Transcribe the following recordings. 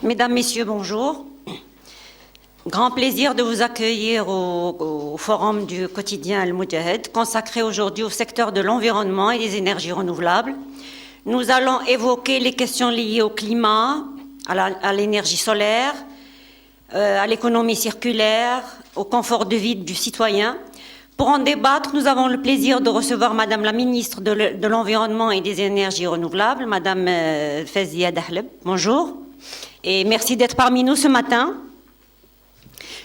Mesdames, Messieurs, bonjour. Grand plaisir de vous accueillir au forum du quotidien Al-Moudjahid, consacré aujourd'hui au secteur de l'environnement et des énergies renouvelables. Nous allons évoquer les questions liées au climat, à l'énergie solaire, à l'économie circulaire, au confort de vie du citoyen. Pour en débattre, nous avons le plaisir de recevoir Madame la ministre de l'Environnement et des Énergies renouvelables, Madame Fazia Dahleb. Bonjour et merci d'être parmi nous ce matin.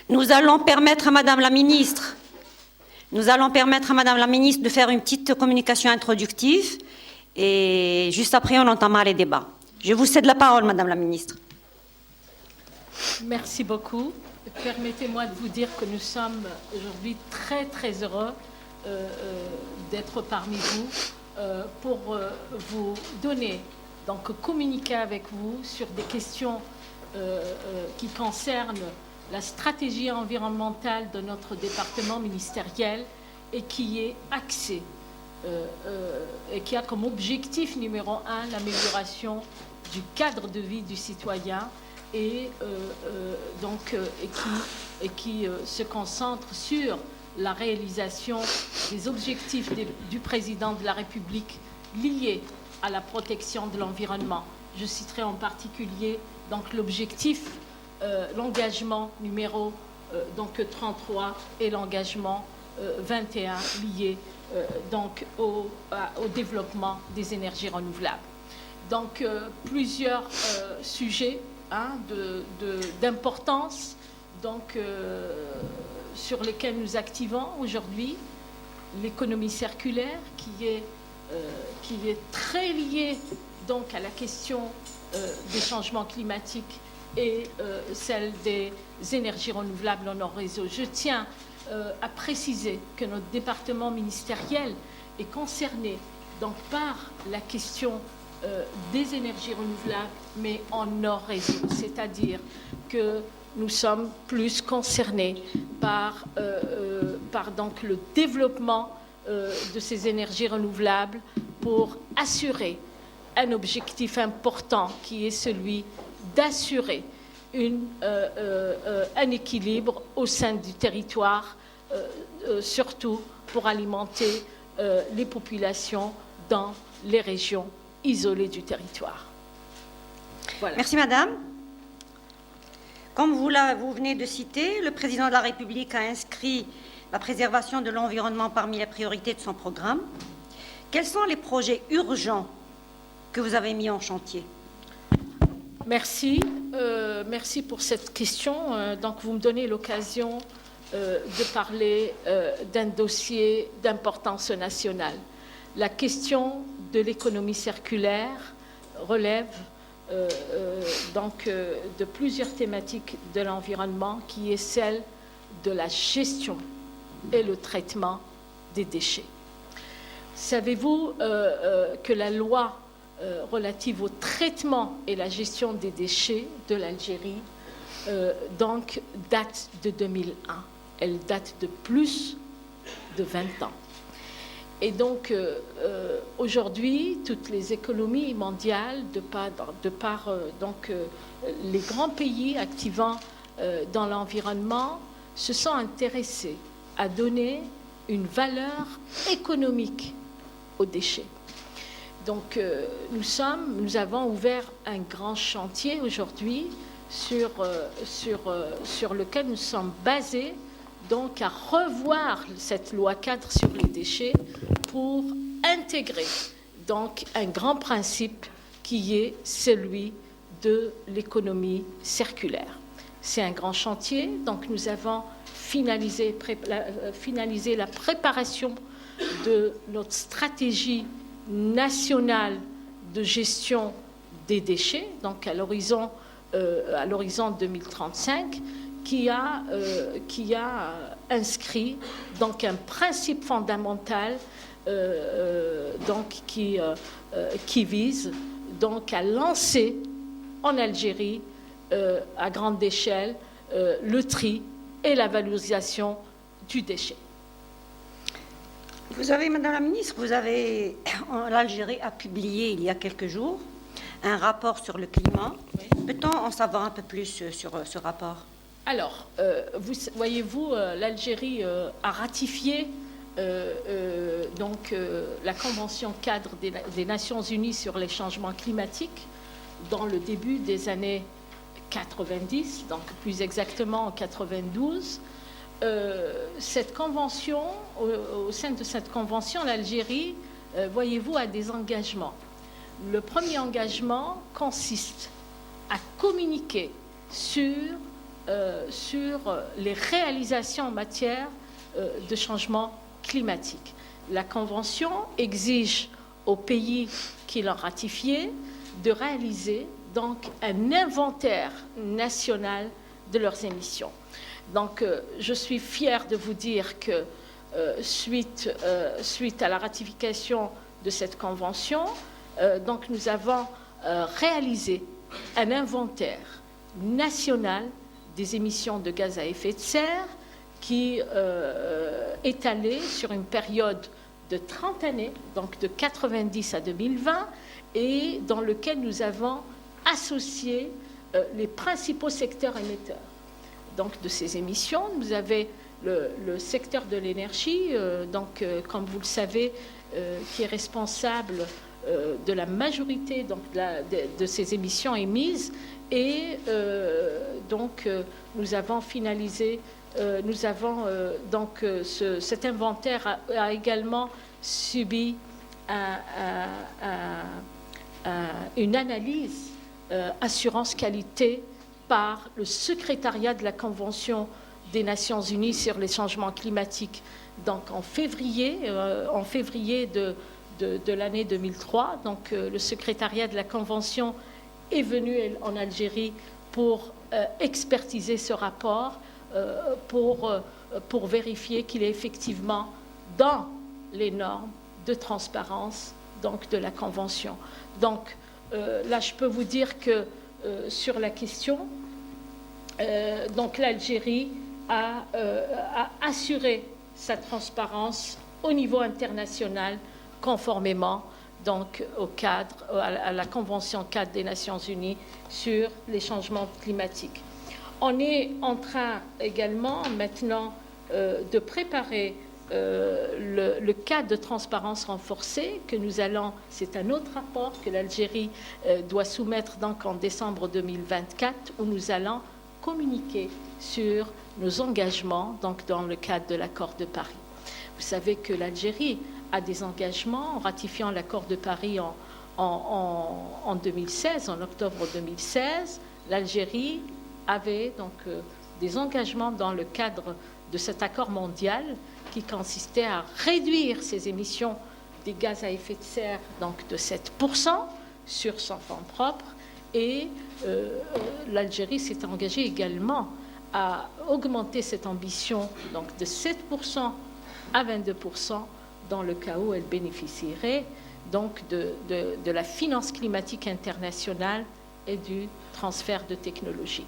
Nous allons permettre à Madame la ministre de faire une petite communication introductive et juste après on entamera les débats. Je vous cède la parole, Madame la ministre. Merci beaucoup. Permettez-moi de vous dire que nous sommes aujourd'hui très très heureux d'être parmi vous pour vous donner, donc communiquer avec vous sur des questions qui concernent la stratégie environnementale de notre département ministériel et qui est axée et qui a comme objectif numéro 1 l'amélioration du cadre de vie du citoyen et qui se concentre sur la réalisation des objectifs du président de la République liés à la protection de l'environnement. Je citerai en particulier donc l'objectif, l'engagement numéro 33 et l'engagement 21 lié au développement des énergies renouvelables. Donc plusieurs sujets d'importance sur lesquels nous activons aujourd'hui. L'économie circulaire qui est très liée donc à la question des changements climatiques et celle des énergies renouvelables dans nos réseaux. Je tiens à préciser que notre département ministériel est concerné donc par la question des énergies renouvelables, mais en nos réseaux, c'est-à-dire que nous sommes plus concernés par donc le développement de ces énergies renouvelables pour assurer un objectif important qui est celui d'assurer un équilibre au sein du territoire, surtout pour alimenter les populations dans les régions isolées du territoire. Voilà. Merci Madame. Comme vous venez de citer, le président de la République a inscrit la préservation de l'environnement parmi les priorités de son programme. Quels sont les projets urgents que vous avez mis en chantier? Merci. Merci pour cette question. Donc, vous me donnez l'occasion de parler d'un dossier d'importance nationale. La question de l'économie circulaire relève de plusieurs thématiques de l'environnement, qui est celle de la gestion et le traitement des déchets. Savez-vous que la loi relative au traitement et la gestion des déchets de l'Algérie date de 2001. Elle date de plus de 20 ans. Et donc, aujourd'hui, toutes les économies mondiales, de par les grands pays activant dans l'environnement, se sont intéressés à donner une valeur économique aux déchets. Donc, nous avons ouvert un grand chantier aujourd'hui sur lequel nous sommes basés, donc à revoir cette loi cadre sur les déchets pour intégrer donc un grand principe qui est celui de l'économie circulaire. C'est un grand chantier, donc nous avons finalisé la préparation de notre stratégie nationale de gestion des déchets, donc à l'horizon 2035, qui a inscrit donc un principe fondamental qui vise donc à lancer en Algérie à grande échelle le tri et la valorisation du déchet. Vous avez, Madame la Ministre, l'Algérie a publié il y a quelques jours un rapport sur le climat. Oui. Peut-on en savoir un peu plus sur ce rapport? Alors, voyez-vous, l'Algérie a ratifié la Convention cadre des Nations Unies sur les changements climatiques dans le début des années 90, donc plus exactement en 92. Cette convention, au sein de cette convention, l'Algérie, voyez-vous, a des engagements. Le premier engagement consiste à communiquer sur les réalisations en matière de changement climatique. La Convention exige aux pays qui l'ont ratifiée de réaliser donc un inventaire national de leurs émissions. Donc, je suis fière de vous dire que suite à la ratification de cette convention, donc nous avons réalisé un inventaire national des émissions de gaz à effet de serre qui est étalé sur une période de 30 années, donc de 90 à 2020, et dans lequel nous avons associé les principaux secteurs émetteurs. Donc, de ces émissions, vous avez le secteur de l'énergie, comme vous le savez, qui est responsable de la majorité de ces émissions émises. Et nous avons finalisé, cet inventaire a également subi une analyse assurance qualité par le secrétariat de la Convention des Nations Unies sur les changements climatiques. Donc en février de l'année 2003, donc le secrétariat de la Convention est venu en Algérie pour expertiser ce rapport, pour vérifier qu'il est effectivement dans les normes de transparence donc, de la Convention. Donc là, je peux vous dire que sur la question, donc l'Algérie a assuré sa transparence au niveau international conformément donc à la Convention cadre des Nations Unies sur les changements climatiques. On est en train également maintenant de préparer le cadre de transparence renforcée que nous allons, c'est un autre rapport que l'Algérie doit soumettre donc en décembre 2024 où nous allons communiquer sur nos engagements donc dans le cadre de l'accord de Paris. Vous savez que l'Algérie a des engagements en ratifiant l'accord de Paris en 2016, en octobre 2016. L'Algérie avait donc des engagements dans le cadre de cet accord mondial qui consistait à réduire ses émissions des gaz à effet de serre donc de 7% sur son fonds propre. Et l'Algérie s'est engagée également à augmenter cette ambition donc de 7% à 22% dans le cas où elle bénéficierait donc de la finance climatique internationale et du transfert de technologie.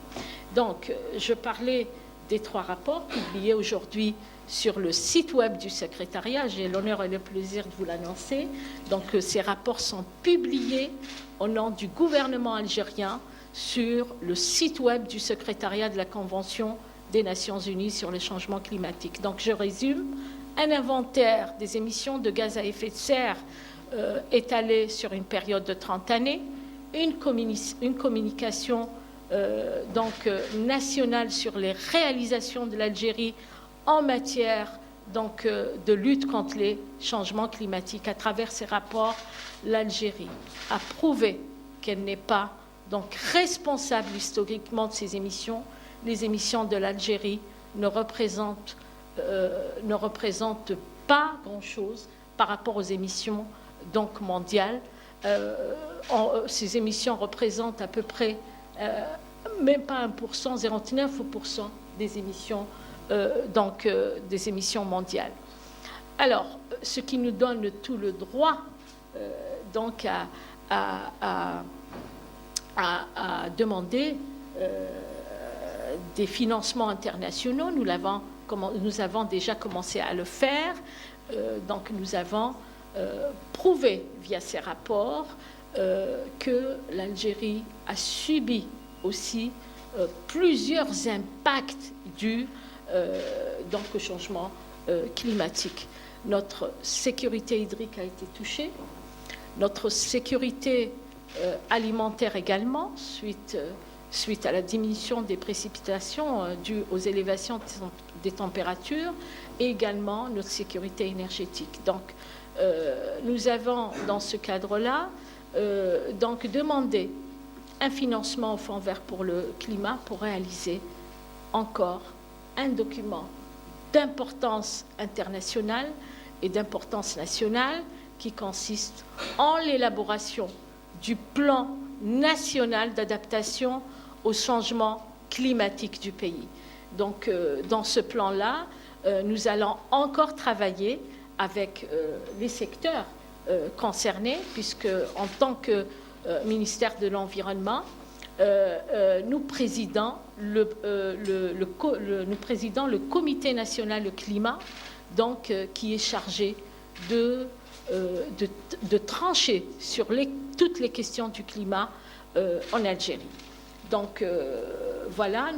Donc, je parlais des 3 rapports publiés aujourd'hui sur le site web du secrétariat. J'ai l'honneur et le plaisir de vous l'annoncer. Donc, ces rapports sont publiés au nom du gouvernement algérien sur le site web du secrétariat de la Convention des Nations Unies sur les changements climatiques. Donc, je résume. Un inventaire des émissions de gaz à effet de serre étalé sur une période de 30 années, une communication nationale sur les réalisations de l'Algérie en matière donc, de lutte contre les changements climatiques. À travers ces rapports, l'Algérie a prouvé qu'elle n'est pas donc, responsable historiquement de ces émissions. Les émissions de l'Algérie ne représentent pas grand-chose par rapport aux émissions donc, mondiales. Ces émissions représentent à peu près, même pas 1%, 0,9% des émissions, des émissions mondiales. Alors, ce qui nous donne tout le droit donc à demander des financements internationaux. Nous avons déjà commencé à le faire. Donc nous avons prouvé via ces rapports que l'Algérie a subi aussi plusieurs impacts dus donc au changement climatique. Notre sécurité hydrique a été touchée, notre sécurité alimentaire également, suite à la diminution des précipitations dues aux élévations des températures, et également notre sécurité énergétique. Donc, nous avons, dans ce cadre-là, donc demandé un financement au Fonds vert pour le climat pour réaliser encore un document d'importance internationale et d'importance nationale qui consiste en l'élaboration du plan national d'adaptation au changement climatique du pays. Donc, dans ce plan-là, nous allons encore travailler avec les secteurs concernés, puisque en tant que ministère de l'Environnement, nous présidons le Comité national du climat, donc, qui est chargé de trancher sur toutes les questions du climat en Algérie. Donc, voilà,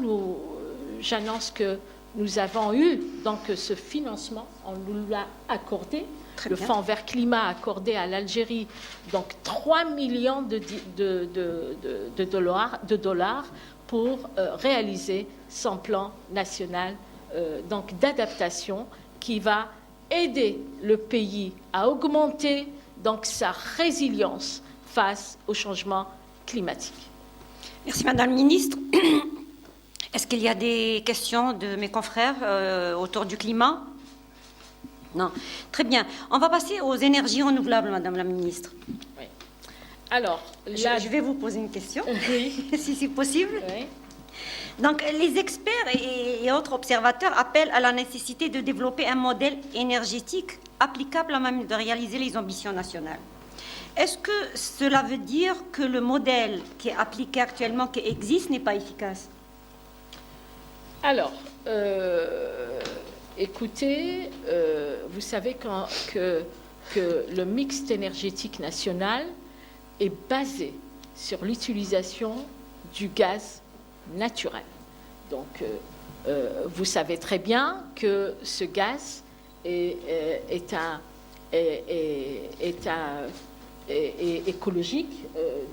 j'annonce que nous avons eu donc, ce financement, on nous l'a accordé. Le Fonds vert climat a accordé à l'Algérie donc 3 millions de dollars pour réaliser son plan national donc d'adaptation qui va aider le pays à augmenter donc sa résilience face au changement climatique. Merci Madame la Ministre. Est-ce qu'il y a des questions de mes confrères autour du climat? Non. Très bien. On va passer aux énergies renouvelables, Madame la Ministre. Oui. Alors, là, je vais vous poser une question, oui. si c'est possible. Oui. Donc, les experts et autres observateurs appellent à la nécessité de développer un modèle énergétique applicable à même de réaliser les ambitions nationales. Est-ce que cela veut dire que le modèle qui est appliqué actuellement, qui existe, n'est pas efficace? Alors, écoutez, vous savez que le mix énergétique national est basé sur l'utilisation du gaz naturel. Donc, vous savez très bien que ce gaz est écologique,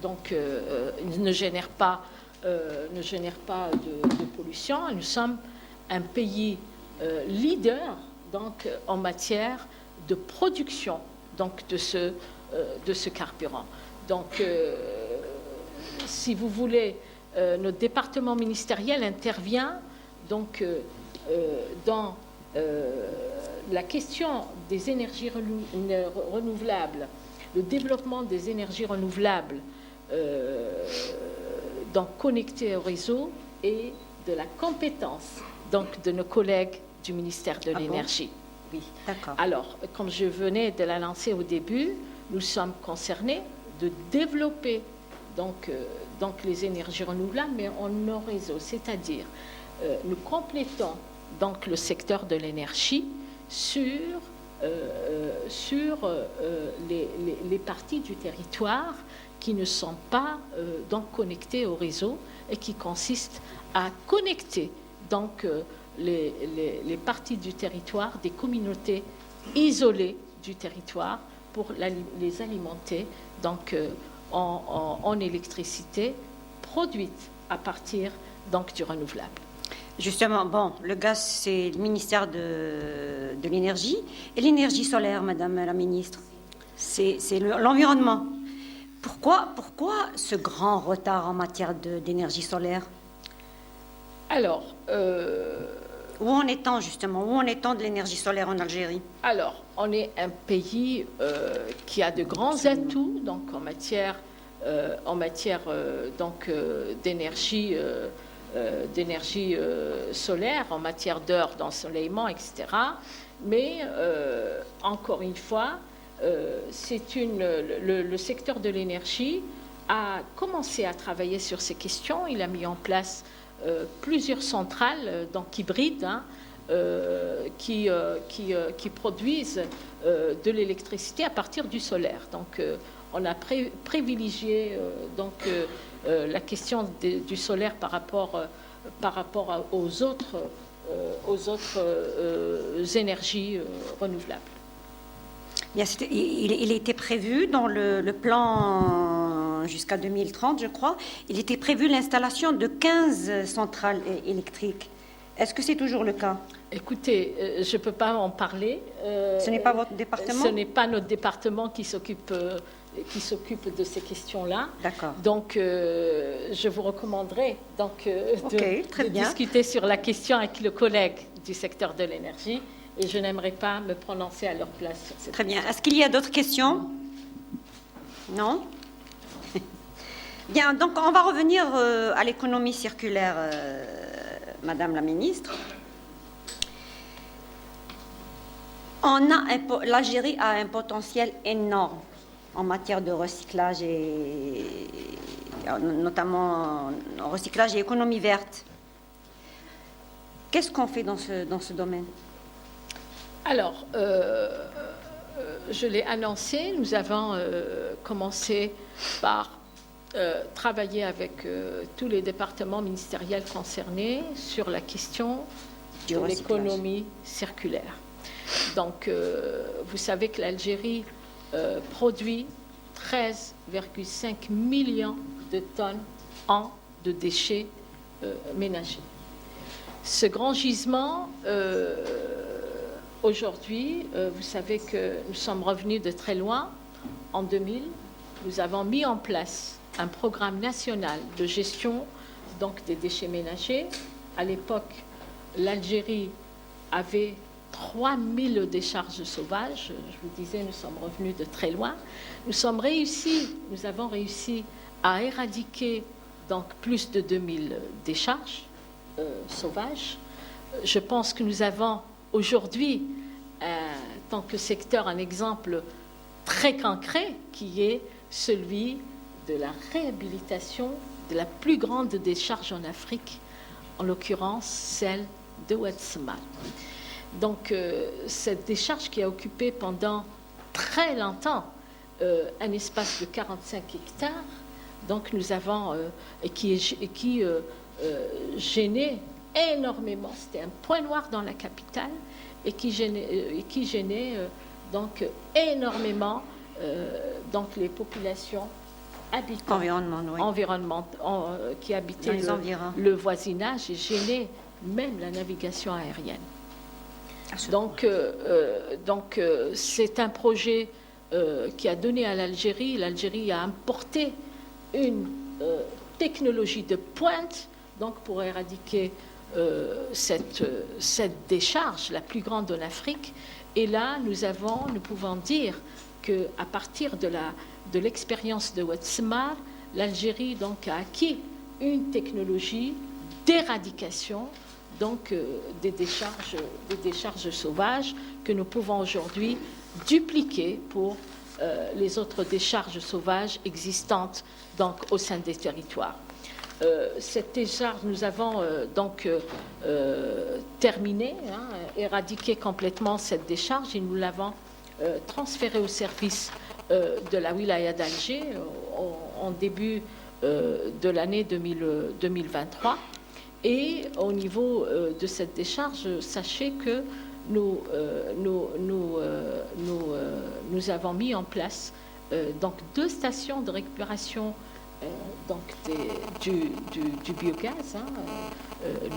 donc il ne génère pas de pollution. Nous sommes un pays leader donc, en matière de production donc, de ce carburant. Donc, si vous voulez, notre département ministériel intervient donc, dans la question des énergies renouvelables, le développement des énergies renouvelables donc, connectées au réseau et de la compétence donc, de nos collègues du ministère de l'Énergie. Bon? Oui, d'accord. Alors, comme je venais de la lancer au début, nous sommes concernés de développer donc les énergies renouvelables, mais en nos réseaux, c'est-à-dire nous complétons donc le secteur de l'énergie sur les parties du territoire qui ne sont pas donc connectées au réseau et qui consistent à connecter donc les parties du territoire des communautés isolées du territoire pour les alimenter donc en électricité produite à partir donc du renouvelable. Justement, bon, le gaz, c'est le ministère de l'énergie. Et l'énergie solaire, Madame la Ministre, c'est l'environnement. Pourquoi ce grand retard en matière d'énergie solaire? Alors, où en est-on justement? Où en est-on de l'énergie solaire en Algérie? Alors, on est un pays qui a de grands atouts donc en matière donc d'énergie solaire, en matière d'heures d'ensoleillement, etc. Mais encore une fois, le secteur de l'énergie a commencé à travailler sur ces questions. Il a mis en place plusieurs centrales donc hybrides qui produisent de l'électricité à partir du solaire. Donc on a privilégié la question du solaire par rapport aux autres énergies renouvelables. Bien, il était prévu dans le plan jusqu'à 2030, je crois, il était prévu l'installation de 15 centrales électriques. Est-ce que c'est toujours le cas? Écoutez, je ne peux pas en parler. Ce n'est pas votre département? Ce n'est pas notre département qui s'occupe de ces questions-là. D'accord. Donc, je vous recommanderais de discuter sur la question avec le collègue du secteur de l'énergie. Et je n'aimerais pas me prononcer à leur place sur cette Très bien. Est-ce qu'il y a d'autres questions? Non? Bien, donc on va revenir à l'économie circulaire, Madame la Ministre. L'Algérie a un potentiel énorme en matière de recyclage et notamment en recyclage et économie verte. Qu'est-ce qu'on fait dans ce domaine? Alors, je l'ai annoncé, nous avons commencé par travailler avec tous les départements ministériels concernés sur la question de l'économie circulaire. Donc, vous savez que l'Algérie produit 13,5 millions de tonnes de déchets ménagers. Ce grand gisement, aujourd'hui, vous savez que nous sommes revenus de très loin. En 2000, nous avons mis en place un programme national de gestion des déchets ménagers. À l'époque, l'Algérie avait 3000 décharges sauvages. Je vous disais, nous sommes revenus de très loin. Nous avons réussi à éradiquer plus de 2000 décharges sauvages. Je pense que nous avons aujourd'hui, en tant que secteur, un exemple très concret qui est celui de la réhabilitation de la plus grande décharge en Afrique, en l'occurrence celle de Oued Smar. Donc, cette décharge qui a occupé pendant très longtemps un espace de 45 hectares, donc nous avons, qui gênait énormément, c'était un point noir dans la capitale, et qui gênait énormément les populations habitantes, qui habitaient le voisinage, et gênait même la navigation aérienne. Donc, c'est un projet qui a donné à l'Algérie a importé une technologie de pointe pour éradiquer cette décharge, la plus grande en Afrique. Et là, nous pouvons dire qu'à partir de l'expérience de Oued Smar, l'Algérie a acquis une technologie d'éradication des décharges sauvages que nous pouvons aujourd'hui dupliquer pour les autres décharges sauvages existantes au sein des territoires. Cette décharge, nous avons terminé, éradiqué complètement cette décharge et nous l'avons transférée au service de la wilaya d'Alger en début de l'année 2023. Et au niveau de cette décharge, sachez que nous avons mis en place 2 stations de récupération du biogaz,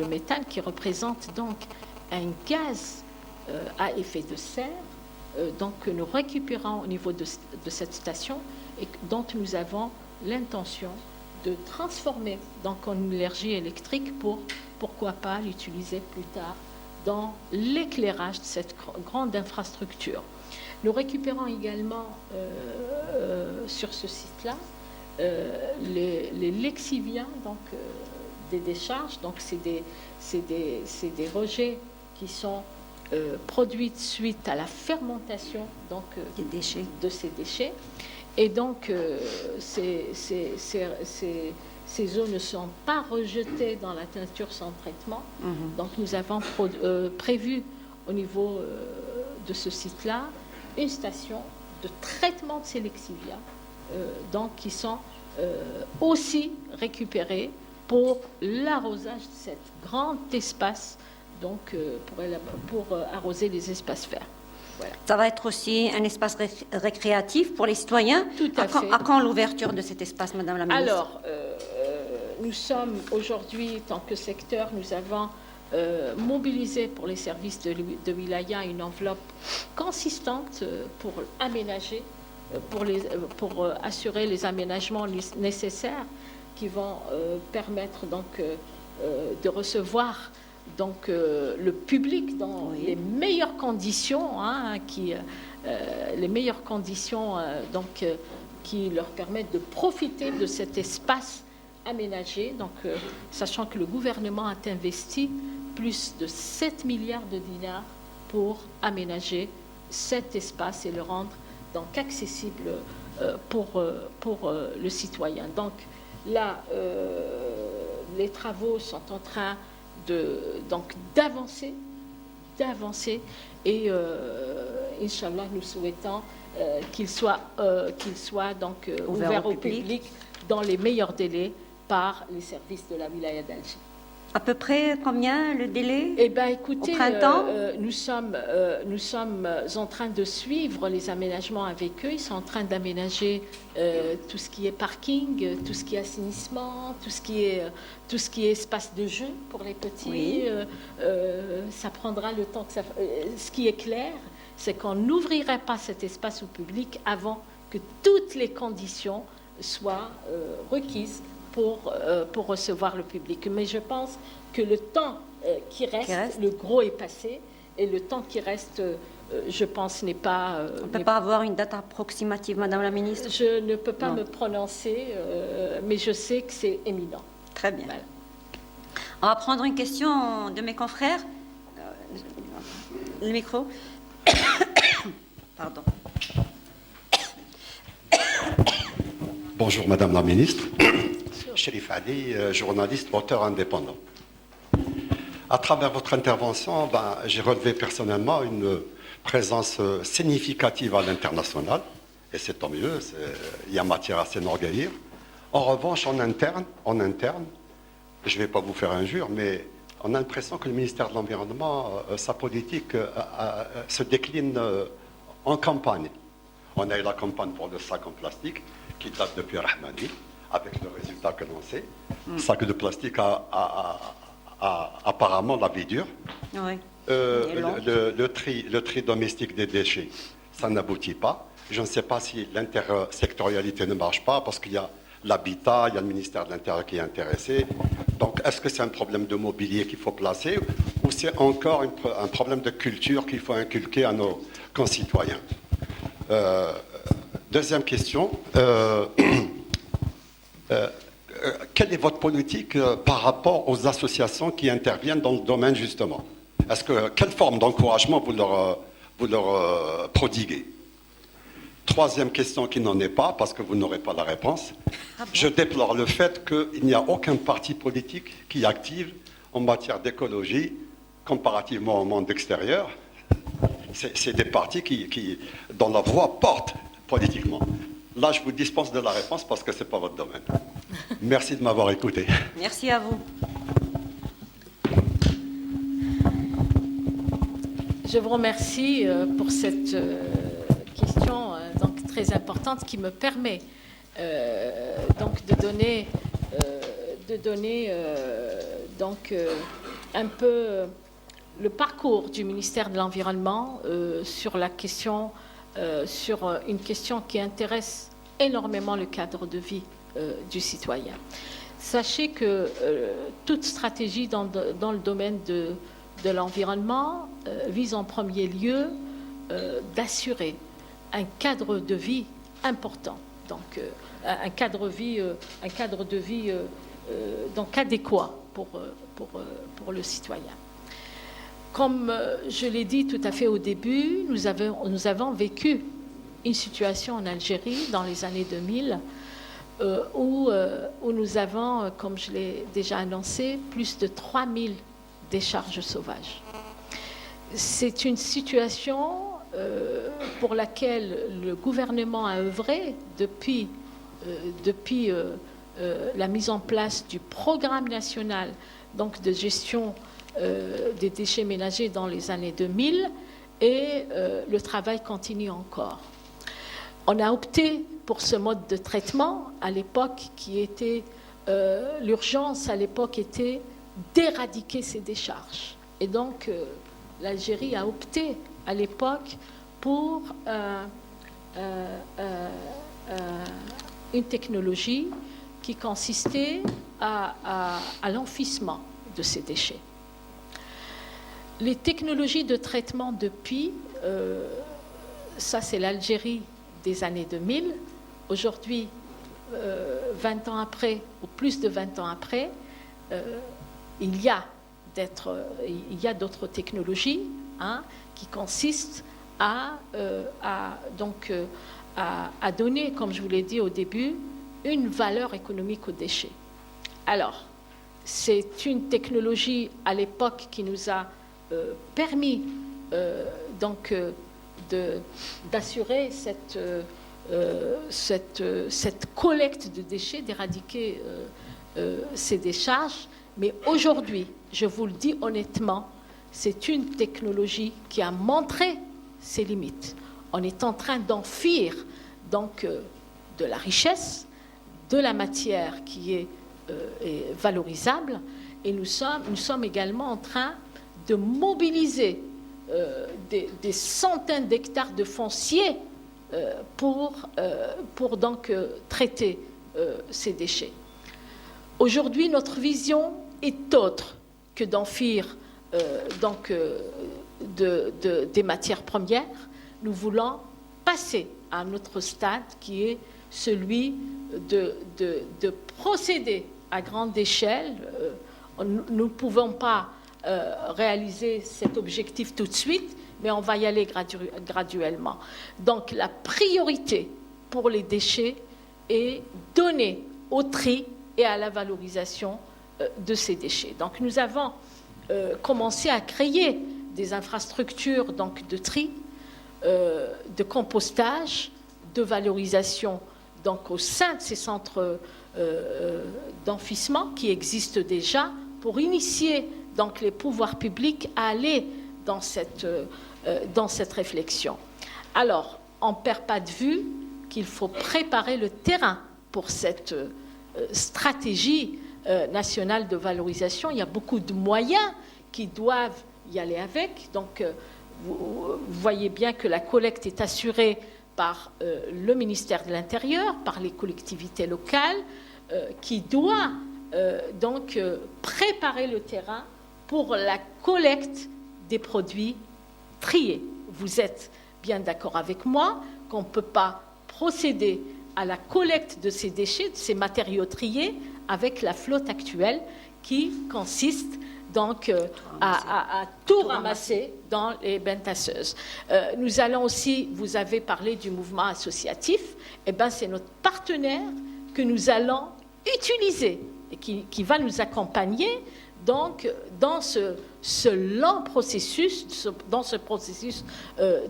le méthane, qui représente un gaz à effet de serre, que nous récupérons au niveau de cette station et dont nous avons l'intention de transformer en énergie électrique pourquoi pas l'utiliser plus tard dans l'éclairage de cette grande infrastructure. Nous récupérons également sur ce site-là les lexiviens des décharges. Donc c'est des rejets qui sont produits suite à la fermentation de ces déchets. Et donc, ces eaux ne sont pas rejetées dans la nature sans traitement. Donc, nous avons prévu au niveau de ce site-là une station de traitement de ces lexiviens donc qui sont aussi récupérés pour l'arrosage de cet grand espace, donc pour arroser les espaces verts. Voilà. Ça va être aussi un espace récréatif pour les citoyens. Tout à fait. À quand l'ouverture de cet espace, Madame la Ministre? Alors, nous sommes aujourd'hui, tant que secteur, nous avons mobilisé pour les services de Wilaya une enveloppe consistante pour aménager, pour assurer les aménagements nécessaires qui vont permettre donc de recevoir donc le public dans les meilleures conditions, les meilleures conditions qui leur permettent de profiter de cet espace aménagé. Donc, sachant que le gouvernement a investi plus de 7 milliards de dinars pour aménager cet espace et le rendre donc accessible pour le citoyen. Donc là, les travaux sont en train d'avancer et Inch'Allah, nous souhaitons qu'il soit donc ouvert au public dans les meilleurs délais par les services de la wilaya d'Alger. À peu près combien le délai? Eh bien, écoutez, au printemps nous sommes en train de suivre les aménagements avec eux. Ils sont en train d'aménager tout ce qui est parking, tout ce qui est assainissement, tout ce qui est espace de jeu pour les petits. Oui. Ça prendra le temps que ça. Ce qui est clair, c'est qu'on n'ouvrirait pas cet espace au public avant que toutes les conditions soient requises pour recevoir le public. Mais je pense que le temps qui reste, le gros est passé, et le temps qui reste, je pense, n'est pas... On ne peut pas avoir une date approximative, Madame la Ministre? Je ne peux pas me prononcer, mais je sais que c'est éminent. Très bien. Voilà. On va prendre une question de mes confrères. Le micro. Pardon. Bonjour Madame la Ministre. Chérif Ali, journaliste, auteur indépendant. À travers votre intervention, j'ai relevé personnellement une présence significative à l'international, et c'est tant mieux, il y a matière à s'enorgueillir. En revanche, en interne, je ne vais pas vous faire injure, mais on a l'impression que le ministère de l'Environnement, sa politique se décline en campagne. On a eu la campagne pour le sac en plastique, qui date depuis Rahmani, avec le résultat que l'on sait. Sac de plastique a apparemment la vie dure. Oui. Le tri domestique des déchets, ça n'aboutit pas. Je ne sais pas si l'intersectorialité ne marche pas, parce qu'il y a l'habitat, il y a le ministère de l'Intérieur qui est intéressé. Donc, est-ce que c'est un problème de mobilier qu'il faut placer, ou c'est encore un problème de culture qu'il faut inculquer à nos concitoyens? Deuxième question. Quelle est votre politique par rapport aux associations qui interviennent dans le domaine, justement? Quelle forme d'encouragement vous leur prodiguez? Troisième question qui n'en est pas, parce que vous n'aurez pas la réponse. Ah bon? Je déplore le fait qu'il n'y a aucun parti politique qui active en matière d'écologie, comparativement au monde extérieur. C'est des partis dont la voix porte politiquement. Là, je vous dispense de la réponse parce que ce n'est pas votre domaine. Merci de m'avoir écouté. Merci à vous. Je vous remercie pour cette question donc très importante qui me permet donc de donner un peu le parcours du ministère de l'Environnement sur la question, sur une question qui intéresse énormément le cadre de vie du citoyen. Sachez que toute stratégie dans le domaine de l'environnement vise en premier lieu d'assurer un cadre de vie important, donc un cadre de vie donc adéquat pour le citoyen. Comme je l'ai dit tout à fait au début, nous avons vécu une situation en Algérie dans les années 2000 où nous avons, comme je l'ai déjà annoncé, plus de 3000 décharges sauvages. C'est une situation pour laquelle le gouvernement a œuvré depuis depuis la mise en place du programme national donc, de gestion des déchets ménagers dans les années 2000 et le travail continue encore. On a opté pour ce mode de traitement à l'époque qui était, l'urgence à l'époque était d'éradiquer ces décharges. Et donc l'Algérie a opté à l'époque pour une technologie qui consistait à l'enfouissement de ces déchets. Les technologies de traitement depuis, ça c'est l'Algérie des années 2000. Aujourd'hui, 20 ans après, ou plus de 20 ans après, il y a d'autres technologies qui consistent à donner, comme je vous l'ai dit au début, une valeur économique aux déchets. Alors, c'est une technologie à l'époque qui nous a permis d'assurer cette collecte de déchets, d'éradiquer ces décharges. Mais aujourd'hui, je vous le dis honnêtement, c'est une technologie qui a montré ses limites. On est en train d'enfuir donc de la richesse, de la matière qui est valorisable, et nous sommes également en train de mobiliser des centaines d'hectares de foncier pour donc traiter ces déchets. Aujourd'hui, notre vision est autre que d'enfuir des matières premières. Nous voulons passer à un autre stade qui est celui de procéder à grande échelle. Nous ne pouvons pas réaliser cet objectif tout de suite, mais on va y aller graduellement. Donc la priorité pour les déchets est donnée au tri et à la valorisation de ces déchets. Donc nous avons commencé à créer des infrastructures donc, de tri, de compostage, de valorisation donc, au sein de ces centres d'enfouissement qui existent déjà pour initier donc, les pouvoirs publics à aller dans cette réflexion. Alors, on ne perd pas de vue qu'il faut préparer le terrain pour cette stratégie nationale de valorisation. Il y a beaucoup de moyens qui doivent y aller avec. Donc, vous voyez bien que la collecte est assurée par le ministère de l'Intérieur, par les collectivités locales, qui doit donc préparer le terrain pour la collecte des produits triés. Vous êtes bien d'accord avec moi qu'on ne peut pas procéder à la collecte de ces déchets, de ces matériaux triés, avec la flotte actuelle qui consiste donc à tout ramasser dans les bennes tasseuses. Nous allons aussi, vous avez parlé du mouvement associatif, eh bien c'est notre partenaire que nous allons utiliser et qui va nous accompagner donc dans ce lent processus, dans ce processus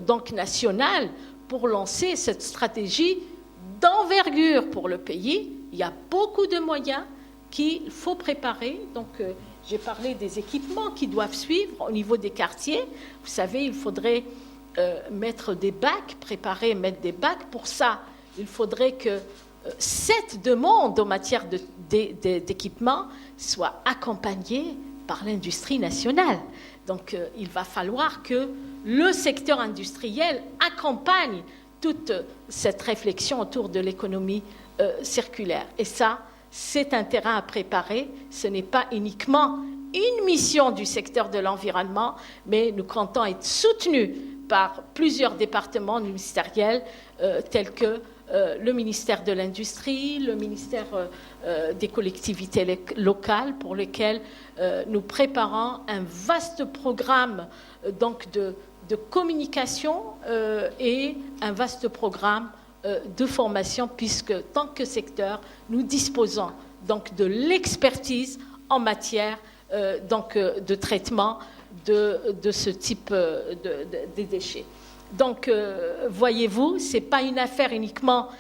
donc national pour lancer cette stratégie d'envergure pour le pays. Il y a beaucoup de moyens qu'il faut préparer. Donc, j'ai parlé des équipements qui doivent suivre au niveau des quartiers. Vous savez, il faudrait mettre des bacs, préparer et mettre des bacs. Pour ça, il faudrait que cette demande en matière d'équipement soit accompagnée par l'industrie nationale. Donc, il va falloir que le secteur industriel accompagne toute cette réflexion autour de l'économie circulaire. Et ça, c'est un terrain à préparer. Ce n'est pas uniquement une mission du secteur de l'environnement, mais nous comptons être soutenus par plusieurs départements ministériels tels que le ministère de l'Industrie, le ministère des collectivités locales, pour lesquels nous préparons un vaste programme donc de communication et un vaste programme de formation, puisque tant que secteur, nous disposons donc de l'expertise en matière donc, de traitement de ce type de déchets. Donc, voyez-vous, ce n'est pas une affaire uniquement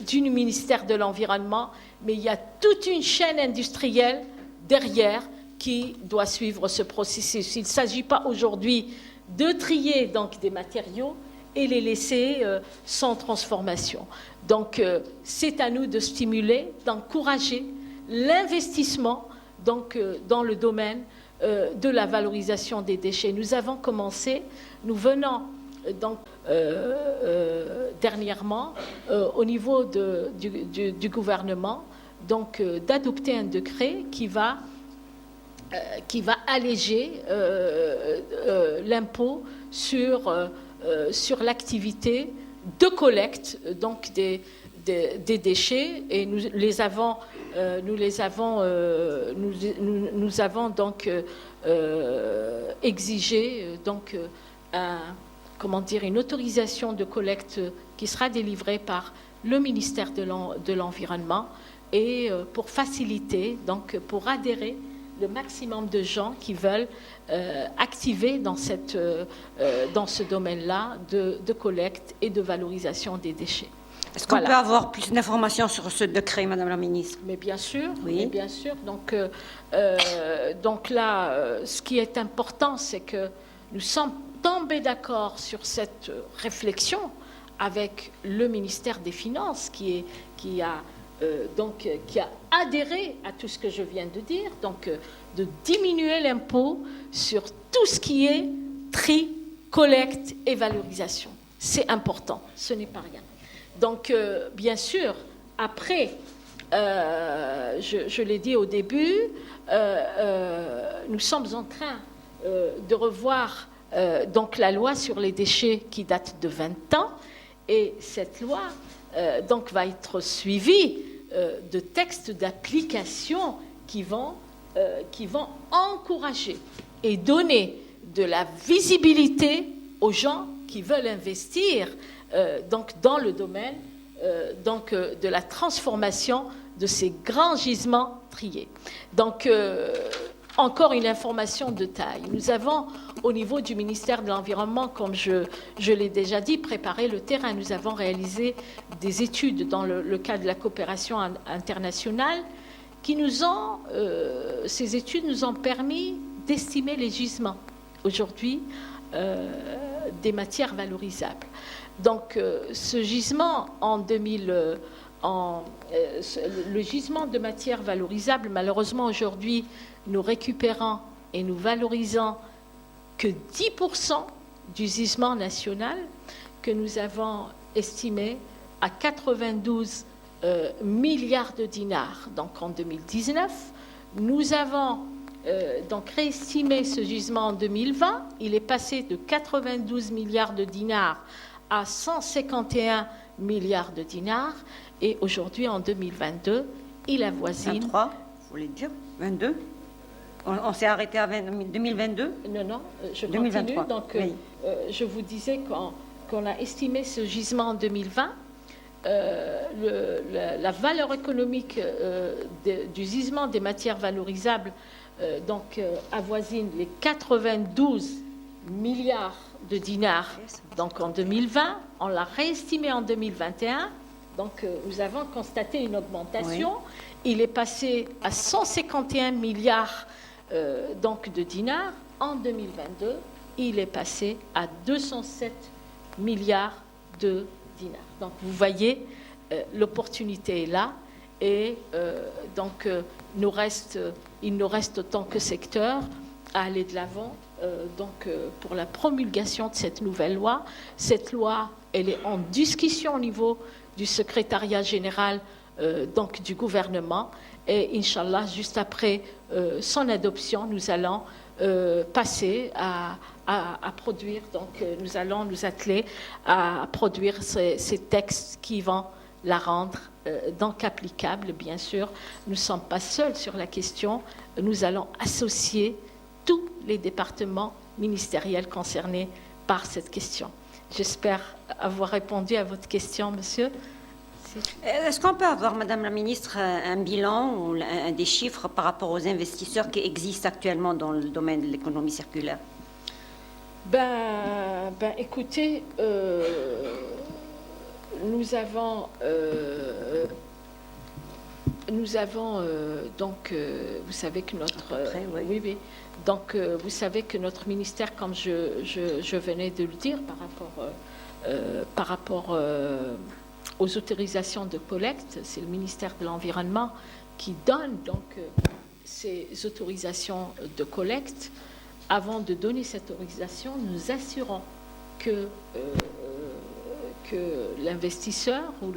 du ministère de l'Environnement, mais il y a toute une chaîne industrielle derrière qui doit suivre ce processus. Il ne s'agit pas aujourd'hui de trier donc des matériaux et les laisser sans transformation. Donc, c'est à nous de stimuler, d'encourager l'investissement donc, dans le domaine de la valorisation des déchets. Nous avons commencé, nous venons donc, dernièrement au niveau du gouvernement donc, d'adopter un décret qui va alléger l'impôt sur l'activité de collecte donc des déchets, et nous avons donc exigé donc une autorisation de collecte qui sera délivrée par le ministère de l'Environnement, et pour faciliter, donc pour adhérer le maximum de gens qui veulent activer dans ce domaine-là de collecte et de valorisation des déchets. Est-ce qu'on peut avoir plus d'informations sur ce décret, Madame la Ministre? Mais bien sûr, oui. Mais bien sûr. Donc là, ce qui est important, c'est que nous sommes tombés d'accord sur cette réflexion avec le ministère des Finances qui a adhéré à tout ce que je viens de dire, donc de diminuer l'impôt sur tout ce qui est tri, collecte et valorisation. C'est important, ce n'est pas rien. Donc, bien sûr, après, je l'ai dit au début, nous sommes en train de revoir donc la loi sur les déchets qui date de 20 ans, et cette loi donc va être suivie de textes d'application qui vont encourager et donner de la visibilité aux gens qui veulent investir donc dans le domaine de la transformation de ces grands gisements triés. Donc, encore une information de taille. Nous avons, au niveau du ministère de l'Environnement, comme je l'ai déjà dit, préparé le terrain. Nous avons réalisé des études dans le cadre de la coopération internationale qui ces études nous ont permis d'estimer les gisements aujourd'hui des matières valorisables. Donc, ce gisement le gisement de matières valorisables, malheureusement aujourd'hui, nous récupérons et nous valorisons que 10% du gisement national, que nous avons estimé à 92 milliards de dinars. Donc en 2019, nous avons donc réestimé ce gisement en 2020. Il est passé de 92 milliards de dinars à 151 milliards de dinars. Et aujourd'hui, en 2022, il avoisine... 23, vous voulez dire 22 on s'est arrêté à 2022 Non, je 2023. Continue. Donc, oui. Je vous disais qu'on a estimé ce gisement en 2020. La valeur économique du gisement des matières valorisables avoisine les 92 milliards de dinars donc en 2020. On l'a réestimé en 2021. Donc, nous avons constaté une augmentation. Oui. Il est passé à 151 milliards de dinars. En 2022, il est passé à 207 milliards de dinars. Donc, vous voyez, l'opportunité est là. Et il nous reste en tant que secteur à aller de l'avant pour la promulgation de cette nouvelle loi. Cette loi, elle est en discussion au niveau du secrétariat général du gouvernement, et Inch'Allah, juste après son adoption, nous allons passer à produire, nous allons nous atteler à produire ces textes qui vont la rendre applicable, bien sûr. Nous ne sommes pas seuls sur la question, nous allons associer tous les départements ministériels concernés par cette question. J'espère avoir répondu à votre question, monsieur. Est-ce qu'on peut avoir, Madame la Ministre, un bilan ou des chiffres par rapport aux investisseurs qui existent actuellement dans le domaine de l'économie circulaire? Écoutez, nous avons donc, vous savez que notre... Après, oui. oui, oui. Donc, vous savez que notre ministère, comme je venais de le dire, par rapport aux autorisations de collecte, c'est le ministère de l'Environnement qui donne donc ces autorisations de collecte. Avant de donner cette autorisation, nous assurons que l'investisseur ou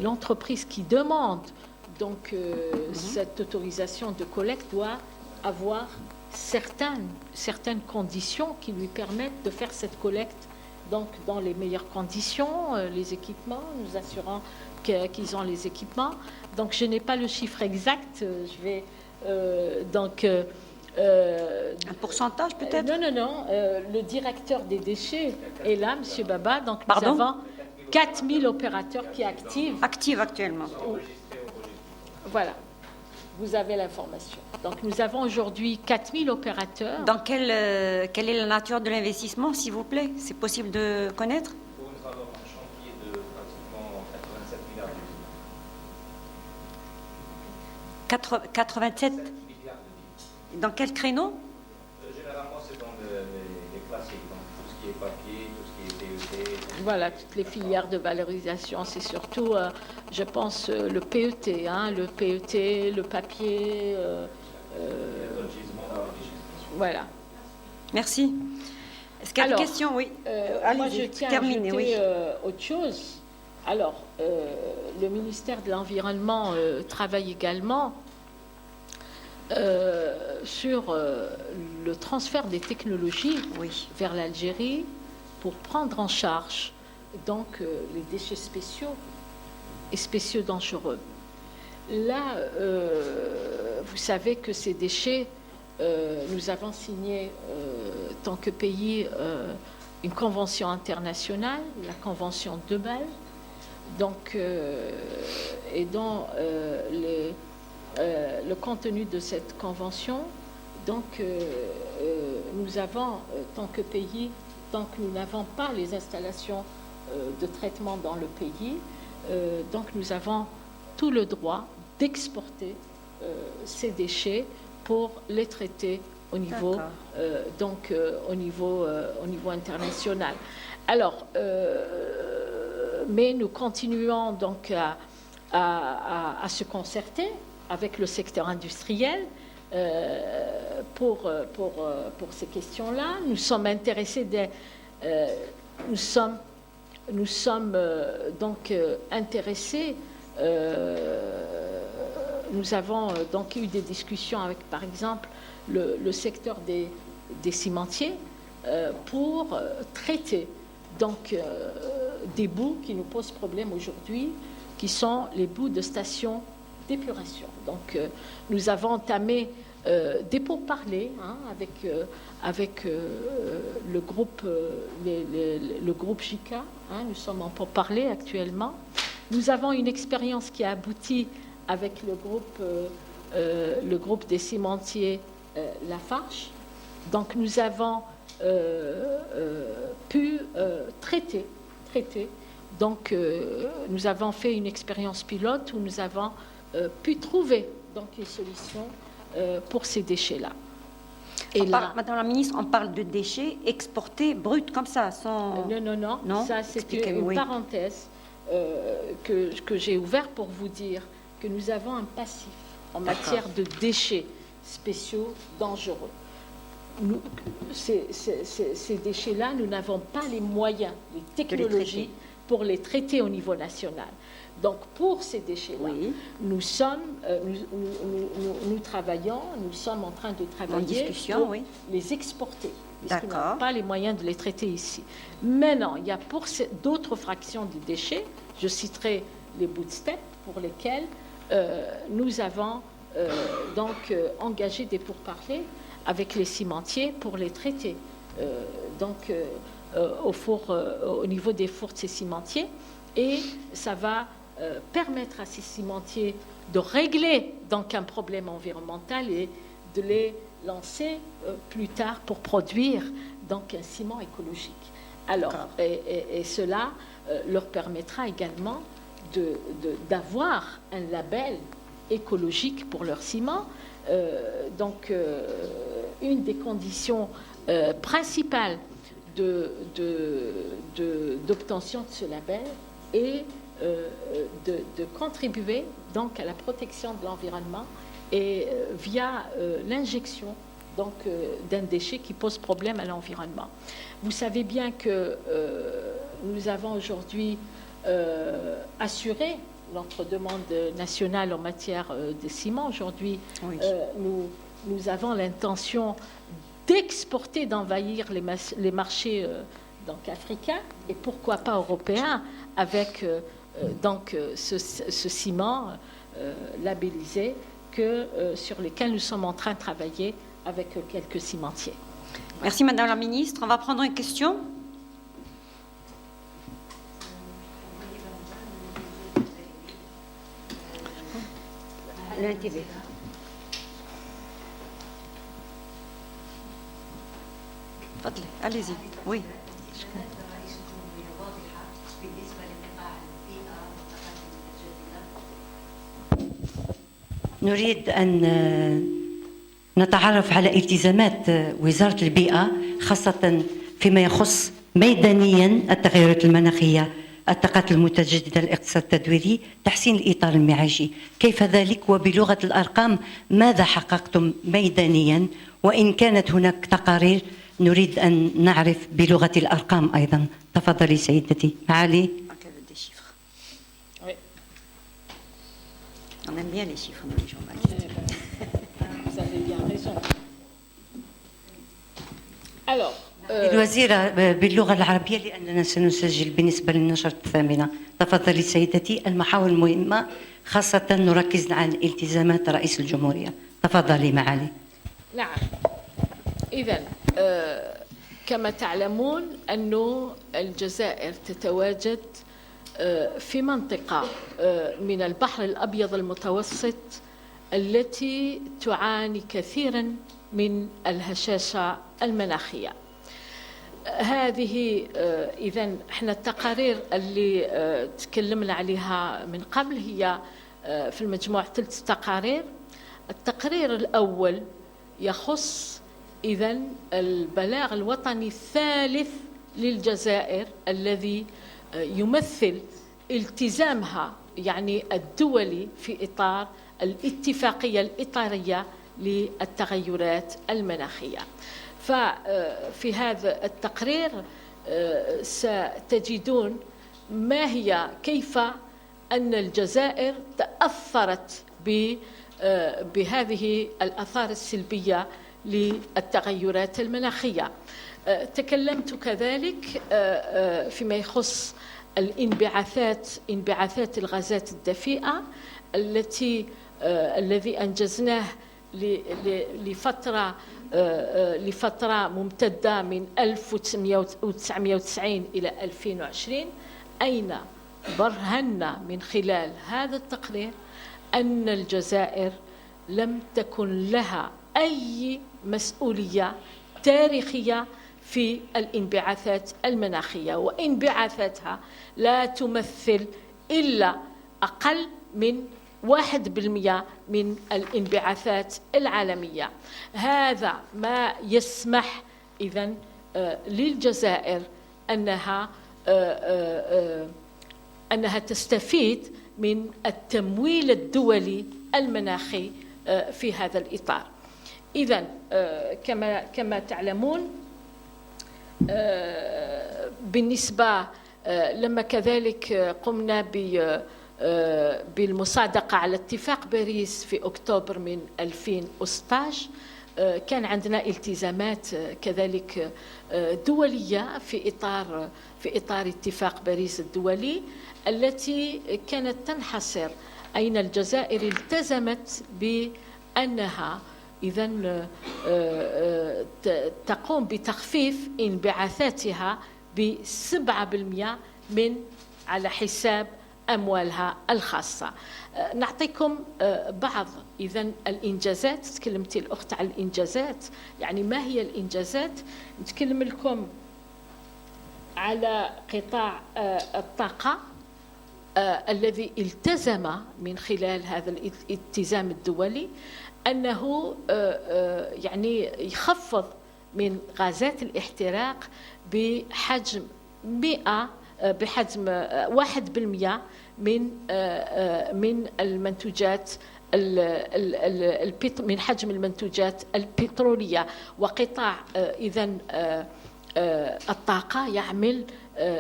l'entreprise qui demande donc cette autorisation de collecte doit avoir certaines conditions qui lui permettent de faire cette collecte donc dans les meilleures conditions, les équipements, nous assurons qu'ils ont les équipements. Donc je n'ai pas le chiffre exact, je vais un pourcentage peut-être? Non. Le directeur des déchets est là, M. Baba. Donc, Pardon? nous avons 4000 opérateurs qui activent. Active actuellement. Voilà, vous avez l'information. Donc, nous avons aujourd'hui 4000 opérateurs. Dans quelle est la nature de l'investissement, s'il vous plaît? C'est possible de connaître? Pour nous avoir un chantier de pratiquement 87 milliards d'euros. 87. milliards de livres. Dans quel créneau? Généralement, c'est dans les classiques, donc tout ce qui est papier, tout ce qui est PET. Voilà, toutes les filières de valorisation. C'est surtout, je pense, le PET, le PET, le papier. Voilà. Merci. Est-ce qu'il y a des questions? Oui. Moi, je tiens à ajouter autre chose. Alors, le ministère de l'Environnement travaille également sur le transfert des technologies vers l'Algérie pour prendre en charge donc les déchets spéciaux et spéciaux dangereux. Là, vous savez que ces déchets, nous avons signé, tant que pays, une convention internationale, la convention de Bâle, donc, et dont le contenu de cette convention, donc nous avons, tant que pays, tant que nous n'avons pas les installations de traitement dans le pays, donc nous avons tout le droit d'exporter ces déchets pour les traiter au niveau, au niveau international. Alors, mais nous continuons donc à se concerter avec le secteur industriel pour ces questions-là. Nous sommes intéressés, nous sommes donc intéressés. Nous avons donc eu des discussions avec, par exemple, le secteur des cimentiers pour traiter donc des boues qui nous posent problème aujourd'hui, qui sont les boues de stations d'épuration. Donc, nous avons entamé des pourparlers avec le groupe JICA. Nous sommes en pourparlers actuellement. Nous avons une expérience qui a abouti avec le groupe des cimentiers Lafarge. Donc, nous avons pu traiter. Donc, nous avons fait une expérience pilote où nous avons pu trouver donc une solution pour ces déchets-là. Et là, Madame la ministre, on parle de déchets exportés bruts comme ça, sans... Non. Ça, c'est une parenthèse que j'ai ouverte pour vous dire que nous avons un passif en matière de déchets spéciaux dangereux. Ces déchets-là, nous n'avons pas les moyens, les technologies pour les traiter au niveau national. Donc, pour ces déchets-là, nous sommes en train de travailler pour les exporter, parce qu'on n'a pas les moyens de les traiter ici. Maintenant, il y a pour d'autres fractions des déchets, je citerai les bootsteps, pour lesquels nous avons donc engagé des pourparlers avec les cimentiers pour les traiter. Au niveau des fours de ces cimentiers, et ça va permettre à ces cimentiers de régler donc un problème environnemental et de les lancer plus tard pour produire donc un ciment écologique. Alors, et cela leur permettra également d'avoir un label écologique pour leur ciment. Donc, une des conditions principales d'obtention de ce label est de contribuer donc à la protection de l'environnement et via l'injection donc d'un déchet qui pose problème à l'environnement. Vous savez bien que nous avons aujourd'hui assuré notre demande nationale en matière de ciment. Aujourd'hui, oui. Nous avons l'intention d'exporter, d'envahir les marchés donc africains et pourquoi pas européens avec donc ce ciment labellisé sur lesquels nous sommes en train de travailler avec quelques cimentiers. Merci Madame la Ministre. On va prendre une question. الانتباه. تفضلي allez-y. Oui. نريد أن نتعرف على التزامات وزارة البيئة خاصة فيما يخص ميدانيا التغيرات المناخية، الطاقات المتجددة، الاقتصاد التدويري، تحسين الإطار المعيشي، كيف ذلك وبلغة الأرقام ماذا حققتم ميدانيا؟ وإن كانت هناك تقارير نريد أن نعرف بلغة الأرقام أيضا. تفضلي سيدتي معالي. On aime bien les chiffres dans les journalistes. Vous avez bien raison. Alors, الوزيرة باللغة العربية لأننا سنسجل بالنسبة للنشرة الثامنة. تفضلي سيدتي. المحاور المهمة خاصة نركز عن التزامات رئيس الجمهورية. تفضلي معالي. نعم. إذن كما تعلمون أن الجزائر تتواجد في منطقة من البحر الأبيض المتوسط التي تعاني كثيرا من الهشاشة المناخية. هذه إذن احنا التقارير اللي تكلمنا عليها من قبل هي في المجموع 3 تقارير. التقرير الأول يخص إذن البلاغ الوطني الثالث للجزائر الذي يمثل التزامها يعني الدولي في إطار الاتفاقية الإطارية للتغيرات المناخية. ففي هذا التقرير ستجدون ما هي كيف أن الجزائر تأثرت بهذه الآثار السلبية للتغيرات المناخية. تكلمت كذلك فيما يخص انبعاثات الغازات الدفيئة الذي أنجزناه لفترة ممتدة من 1990 إلى 2020، أين برهنا من خلال هذا التقرير أن الجزائر لم تكن لها أي مسؤولية تاريخية في الانبعاثات المناخية، وانبعاثاتها لا تمثل إلا أقل من 1% من الانبعاثات العالمية. هذا ما يسمح إذن للجزائر أنها تستفيد من التمويل الدولي المناخي في هذا الإطار. إذن كما تعلمون بالنسبة لما كذلك قمنا بالمصادقة على اتفاق باريس في أكتوبر من 2016، كان عندنا التزامات كذلك دولية في إطار اتفاق باريس الدولي التي كانت تنحصر أين الجزائر التزمت بأنها إذن تقوم بتخفيف انبعاثاتها ب7% من على حساب أموالها الخاصة. نعطيكم بعض إذن الإنجازات. تكلمتي الأخت عن الإنجازات، يعني ما هي الإنجازات؟ نتكلم لكم على قطاع الطاقة الذي التزم من خلال هذا الالتزام الدولي أنه يعني يخفض من غازات الاحتراق بحجم 1% من المنتوجات من حجم المنتوجات البترولية. وقطاع إذن الطاقة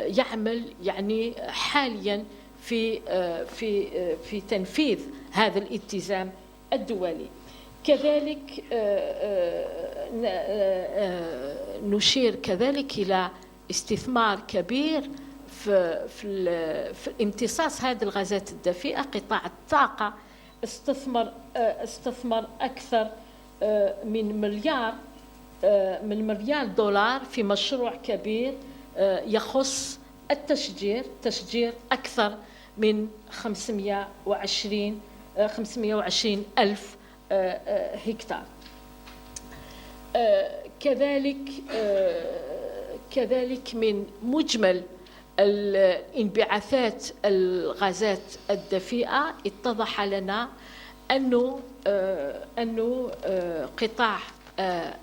يعمل يعني حاليا في تنفيذ هذا الالتزام الدولي. كذلك نشير كذلك إلى استثمار كبير في امتصاص هذه الغازات الدفيئة. قطاع الطاقة استثمر أكثر من مليار دولار في مشروع كبير يخص تشجير أكثر من 520 ألف هكتار. كذلك من مجمل الانبعاثات الغازات الدفيئة اتضح لنا أنه قطاع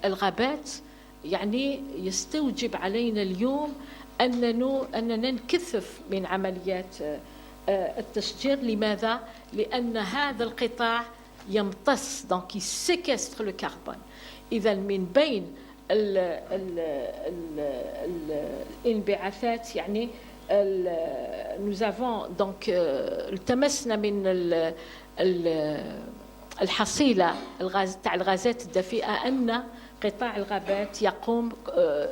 الغابات يعني يستوجب علينا اليوم أننا نكثف من عمليات التشجير. لماذا؟ لأن هذا القطاع يمتص donc il séquestre le carbone. إذا من بين الانبعاثات يعني nous avons donc التمسنا من الحصيلة تاع الغازات الدفيئة أن قطاع الغابات يقوم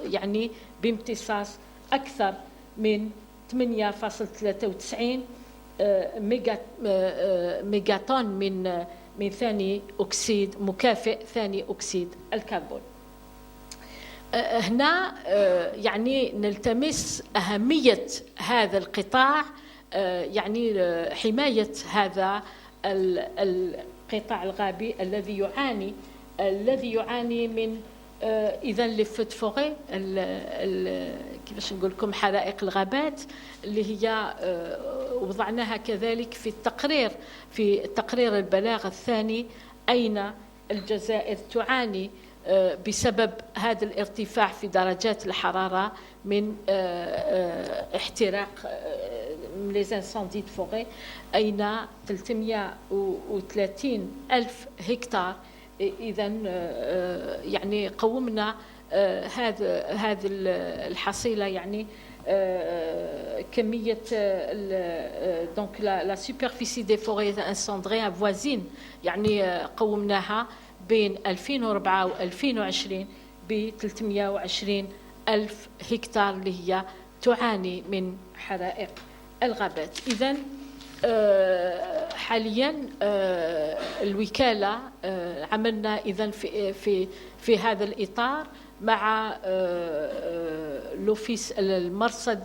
يعني بامتصاص أكثر من 8.93 ميجاتون من ثاني أكسيد مكافئ ثاني أكسيد الكربون. هنا يعني نلتمس أهمية هذا القطاع، يعني حماية هذا القطاع الغابي الذي يعاني من إذا لفت فوغي كيفاش نقول لكم حرائق الغابات اللي هي وضعناها كذلك في تقرير البلاغ الثاني أين الجزائر تعاني بسبب هذا الارتفاع في درجات الحرارة من احتراق les incendies de forêt أين 330 ألف هكتار. إذا يعني قومنا هذه الحصيلة يعني كمية donc la superficie des forêts incendrées avoisine يعني قومناها بين 2004 و 2020 ب 320 ألف هكتار اللي هي تعاني من حرائق الغابات. إذن حاليا الوكالة عملنا إذن في هذا الإطار مع لوفيس المرصد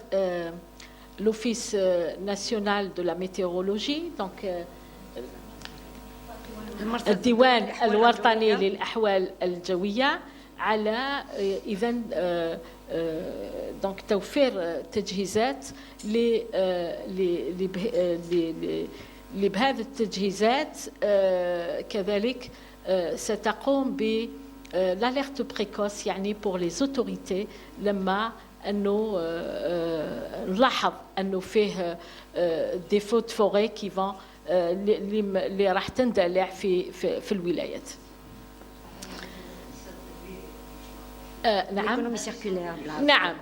لوفيس ناسيونال دو لا ميتيورولوجي دونك الديوان الوطني للأحوال الجوية على إذن دونك توفير تجهيزات بهذه التجهيزات. كذلك ستقوم ب l'alerte précoce يعني pour les autorités لما أنه نلاحظ أنه فيه des feux de forêt qui vont اللي راح تندلع في الولايات. نعم. نعم.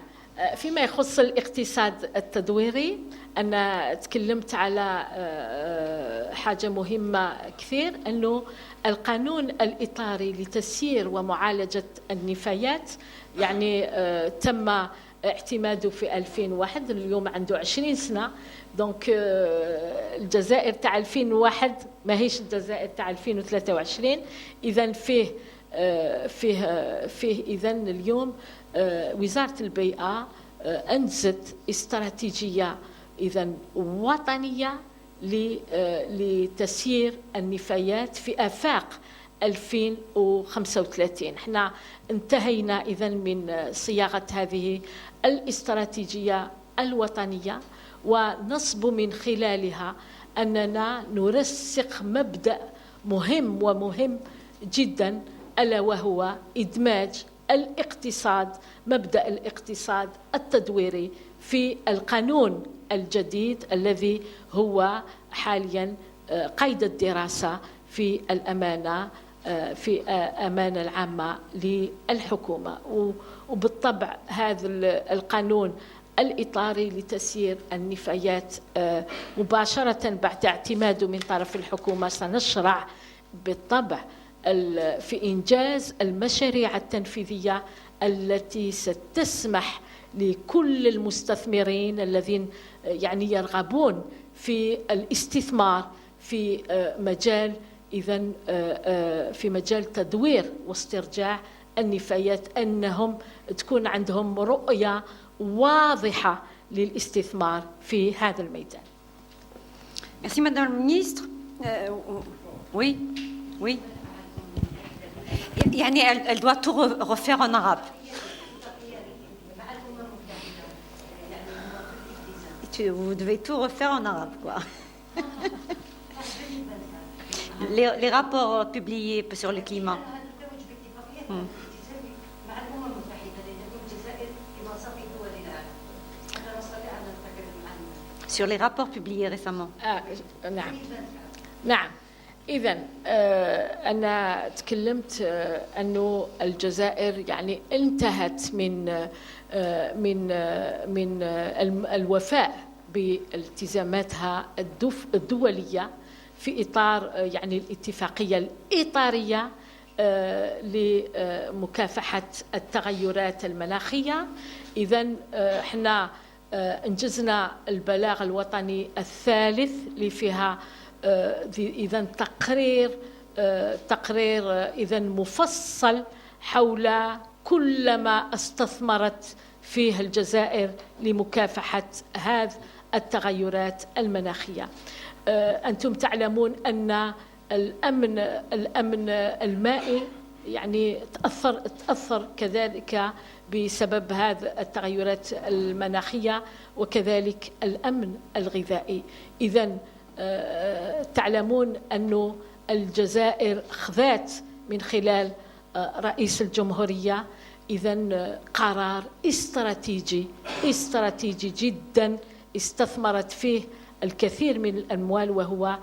فيما يخص الاقتصاد التدويري أنا تكلمت على حاجة مهمة كثير أنه القانون الإطاري لتسيير ومعالجة النفايات يعني تم اعتماده في 2001 اليوم عنده 20 سنة دونك الجزائر تاع 2001 ماهيش الجزائر تاع 2023. إذن فيه إذن اليوم وزارة البيئة أنجزت استراتيجية إذن وطنية لتسيير النفايات في آفاق 2035. احنا انتهينا إذن من صياغة هذه الاستراتيجية الوطنية، ونصب من خلالها أننا نرسخ مبدأ مهم جدا، ألا وهو إدماج الاقتصاد، مبدأ الاقتصاد التدويري في القانون الجديد الذي هو حاليا قيد الدراسة في الأمانة في الأمانة العامة للحكومة. وبالطبع هذا القانون الإطاري لتسيير النفايات مباشرة بعد اعتماده من طرف الحكومة سنشرع بالطبع في إنجاز المشاريع التنفيذية التي ستسمح لكل المستثمرين الذين يعني يرغبون في الاستثمار في مجال في مجال تدوير واسترجاع النفايات أنهم تكون عندهم رؤية واضحة للاستثمار في هذا الميدان. Merci Madame la Ministre. Oui, oui. Yani elle doit tout refaire en arabe. Vous devez tout refaire en arabe, quoi. Les rapports publiés sur le climat. Sur les rapports publiés récemment. نعم. إذن أنا تكلمت أنه الجزائر يعني انتهت من الوفاء بالتزاماتها الدولية في إطار يعني الاتفاقية الإطارية لمكافحة التغيرات المناخية. إذن احنا انجزنا البلاغ الوطني الثالث اللي فيها إذن تقرير إذن مفصل حول كل ما استثمرت فيه الجزائر لمكافحة هذه التغيرات المناخية. أنتم تعلمون أن الأمن المائي يعني تأثر كذلك بسبب هذه التغيرات المناخية، وكذلك الأمن الغذائي. إذن تعلمون أن الجزائر خذت من خلال رئيس الجمهورية إذن قرار استراتيجي جدا استثمرت فيه الكثير من الأموال، وهو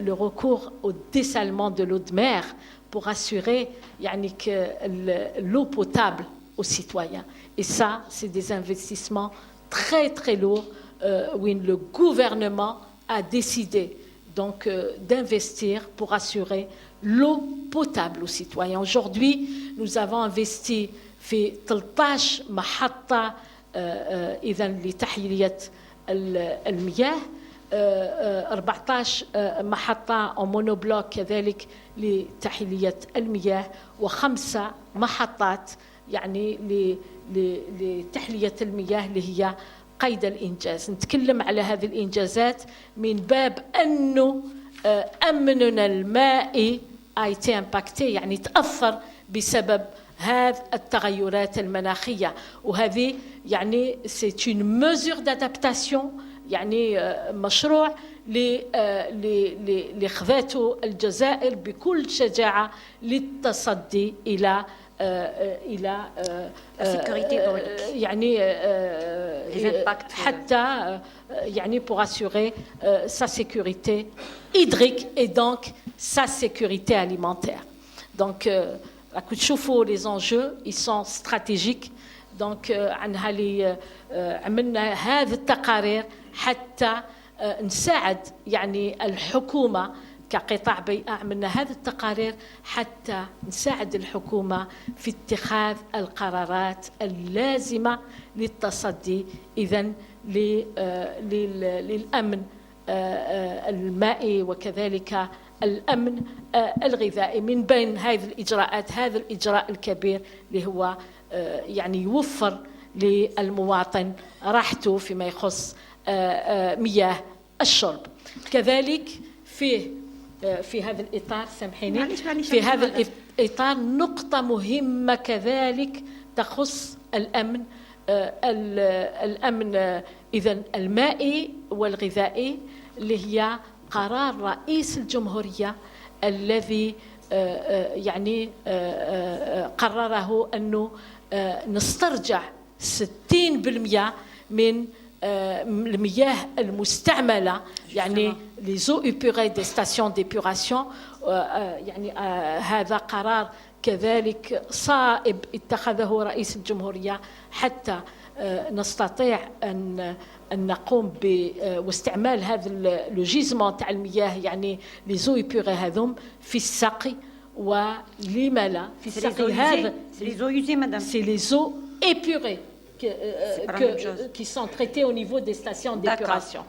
le recours au dessalement de l'eau de mer pour assurer يعني l'eau potable aux citoyens. Et ça, c'est des investissements très lourds où le gouvernement a décidé donc d'investir pour assurer l'eau potable aux citoyens. Aujourd'hui, nous avons investi في 13 محطة إذا لتحلية المياه، 14 محطة أو مونوبلوك كذلك لتحلية المياه، و5 محطات يعني لتحلية المياه اللي هي قيد الإنجاز. نتكلم على هذه الإنجازات من باب أنه أمننا المائي a été impacté يعني تأثر بسبب هذه التغيرات المناخية، وهذه يعني c'est une mesure d'adaptation يعني مشروع لخذته الجزائر بكل شجاعة للتصدي إلى يعني حتى يعني pour assurer sa sécurité hydrique et donc sa sécurité alimentaire. Donc راكم تشوفوا les enjeux ils sont stratégiques. donc عنها لي عملنا هذه التقارير حتى نساعد يعني الحكومة كقطاع بيئة. عملنا هذه التقارير حتى نساعد الحكومة في اتخاذ القرارات اللازمة للتصدي إذن للأمن المائي وكذلك الأمن الغذائي. من بين هذه الإجراءات هذا الإجراء الكبير اللي هو يعني يوفر للمواطن راحته فيما يخص مياه الشرب. كذلك فيه في هذا الإطار سامحيني معليش في هذا الإطار نقطة مهمة كذلك تخص الأمن الأمن إذن المائي والغذائي اللي هي قرار رئيس الجمهورية الذي يعني قرره أنه نسترجع 60% من المياه المستعملة يعني les eaux épurées des stations d'épuration يعني هذا قرار كذلك صائب اتخذه رئيس الجمهورية حتى نستطيع أن نقوم باستعمال هذا الجيزمون تاع المياه يعني les eaux épurées هذم في السقي ولما لا في السقي هذا c'est les eaux usées madame c'est les eaux épurées qui sont traitées au niveau des stations d'épuration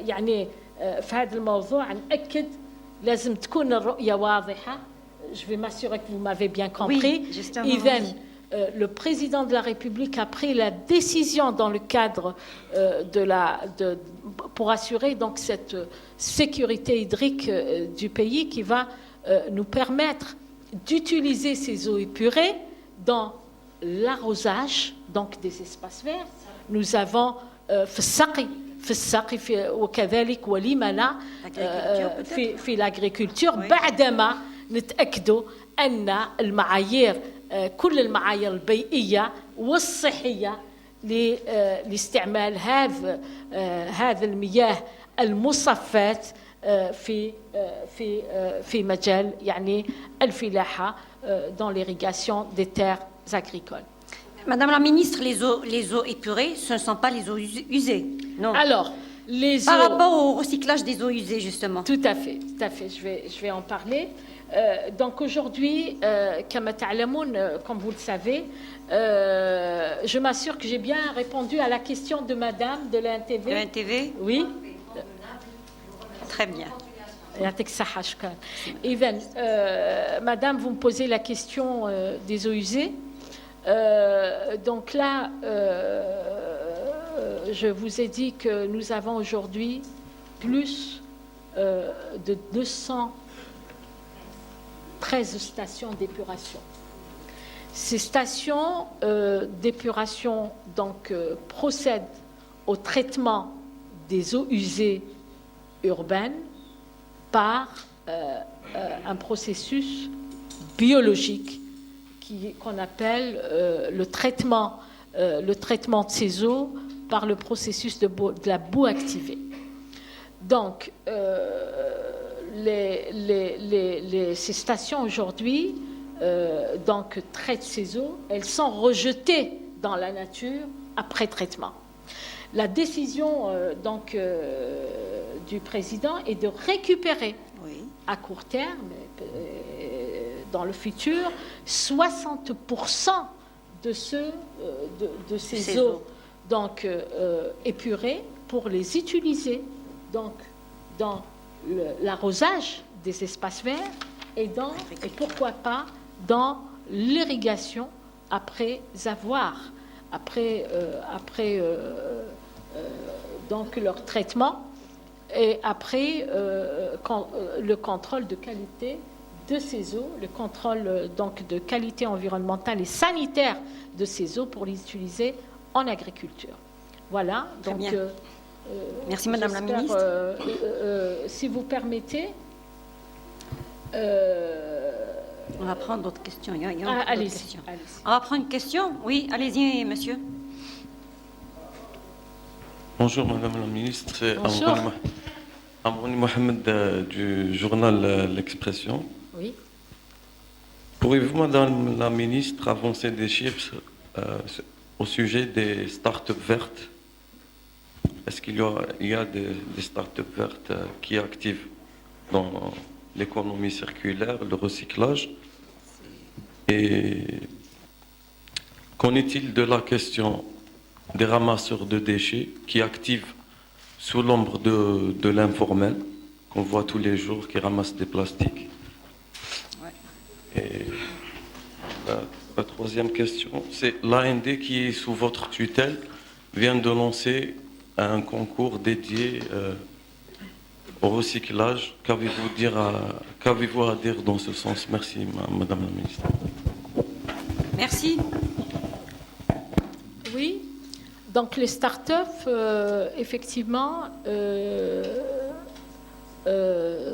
يعني في هذا الموضوع نأكد لازم تكون الرؤية واضحة. Je vais m'assurer que vous m'avez bien compris. Oui, le président de la République a pris la décision dans le cadre pour assurer donc cette sécurité hydrique du pays qui va nous permettre d'utiliser ces eaux épurées dans l'arrosage donc des espaces verts. Nous avons في السقي وكذلك ولما لا في الagriculture بعدما نتأكدوا أن المعايير كل المعايير البيئية والصحية لاستعمال هذا المياه المصفاة في مجال يعني الفلاحة dans l'irrigation des terres agricoles. Madame la ministre, les eaux épurées, ce ne sont pas les eaux usées, non. Alors, les eaux... Par rapport au recyclage des eaux usées, justement. Tout à fait. Je vais en parler. Donc aujourd'hui, comme vous le savez, je m'assure que j'ai bien répondu à la question de Madame de l'INTV. De l'INTV ? Oui. Très bien. Madame, vous me posez la question des eaux usées. Donc là, je vous ai dit que nous avons aujourd'hui plus de 213 stations d'épuration. Ces stations d'épuration donc procèdent au traitement des eaux usées urbaines par un processus biologique qu'on appelle le traitement de ces eaux par le processus de la boue activée. Donc, ces stations aujourd'hui donc, traitent ces eaux, elles sont rejetées dans la nature après traitement. La décision donc, du président est de récupérer à court terme, dans le futur, 60% de ces eaux donc, épurées pour les utiliser donc, dans l'arrosage des espaces verts et pourquoi pas dans l'irrigation après donc leur traitement et après le contrôle de qualité de ces eaux, le contrôle donc de qualité environnementale et sanitaire de ces eaux pour les utiliser en agriculture. Voilà. Très donc bien. Merci Madame la ministre. Si vous permettez. On va prendre d'autres questions. Allez-y. On va prendre une question. Oui, allez-y, monsieur. Bonjour Madame la ministre, c'est Bonjour. Amrouni Mohamed du journal L'Expression. Oui. Pourriez-vous, Madame la ministre, avancer des chiffres au sujet des start-up vertes? Est-ce qu'il y a des start-up vertes qui activent dans l'économie circulaire, le recyclage? Et qu'en est-il de la question des ramasseurs de déchets qui activent sous l'ombre de l'informel, qu'on voit tous les jours, qui ramassent des plastiques? Et la troisième question, c'est l'AND qui est sous votre tutelle vient de lancer un concours dédié au recyclage. Qu'avez-vous à dire dans ce sens? Merci, Madame la Ministre. Merci. Oui, donc les startups, effectivement,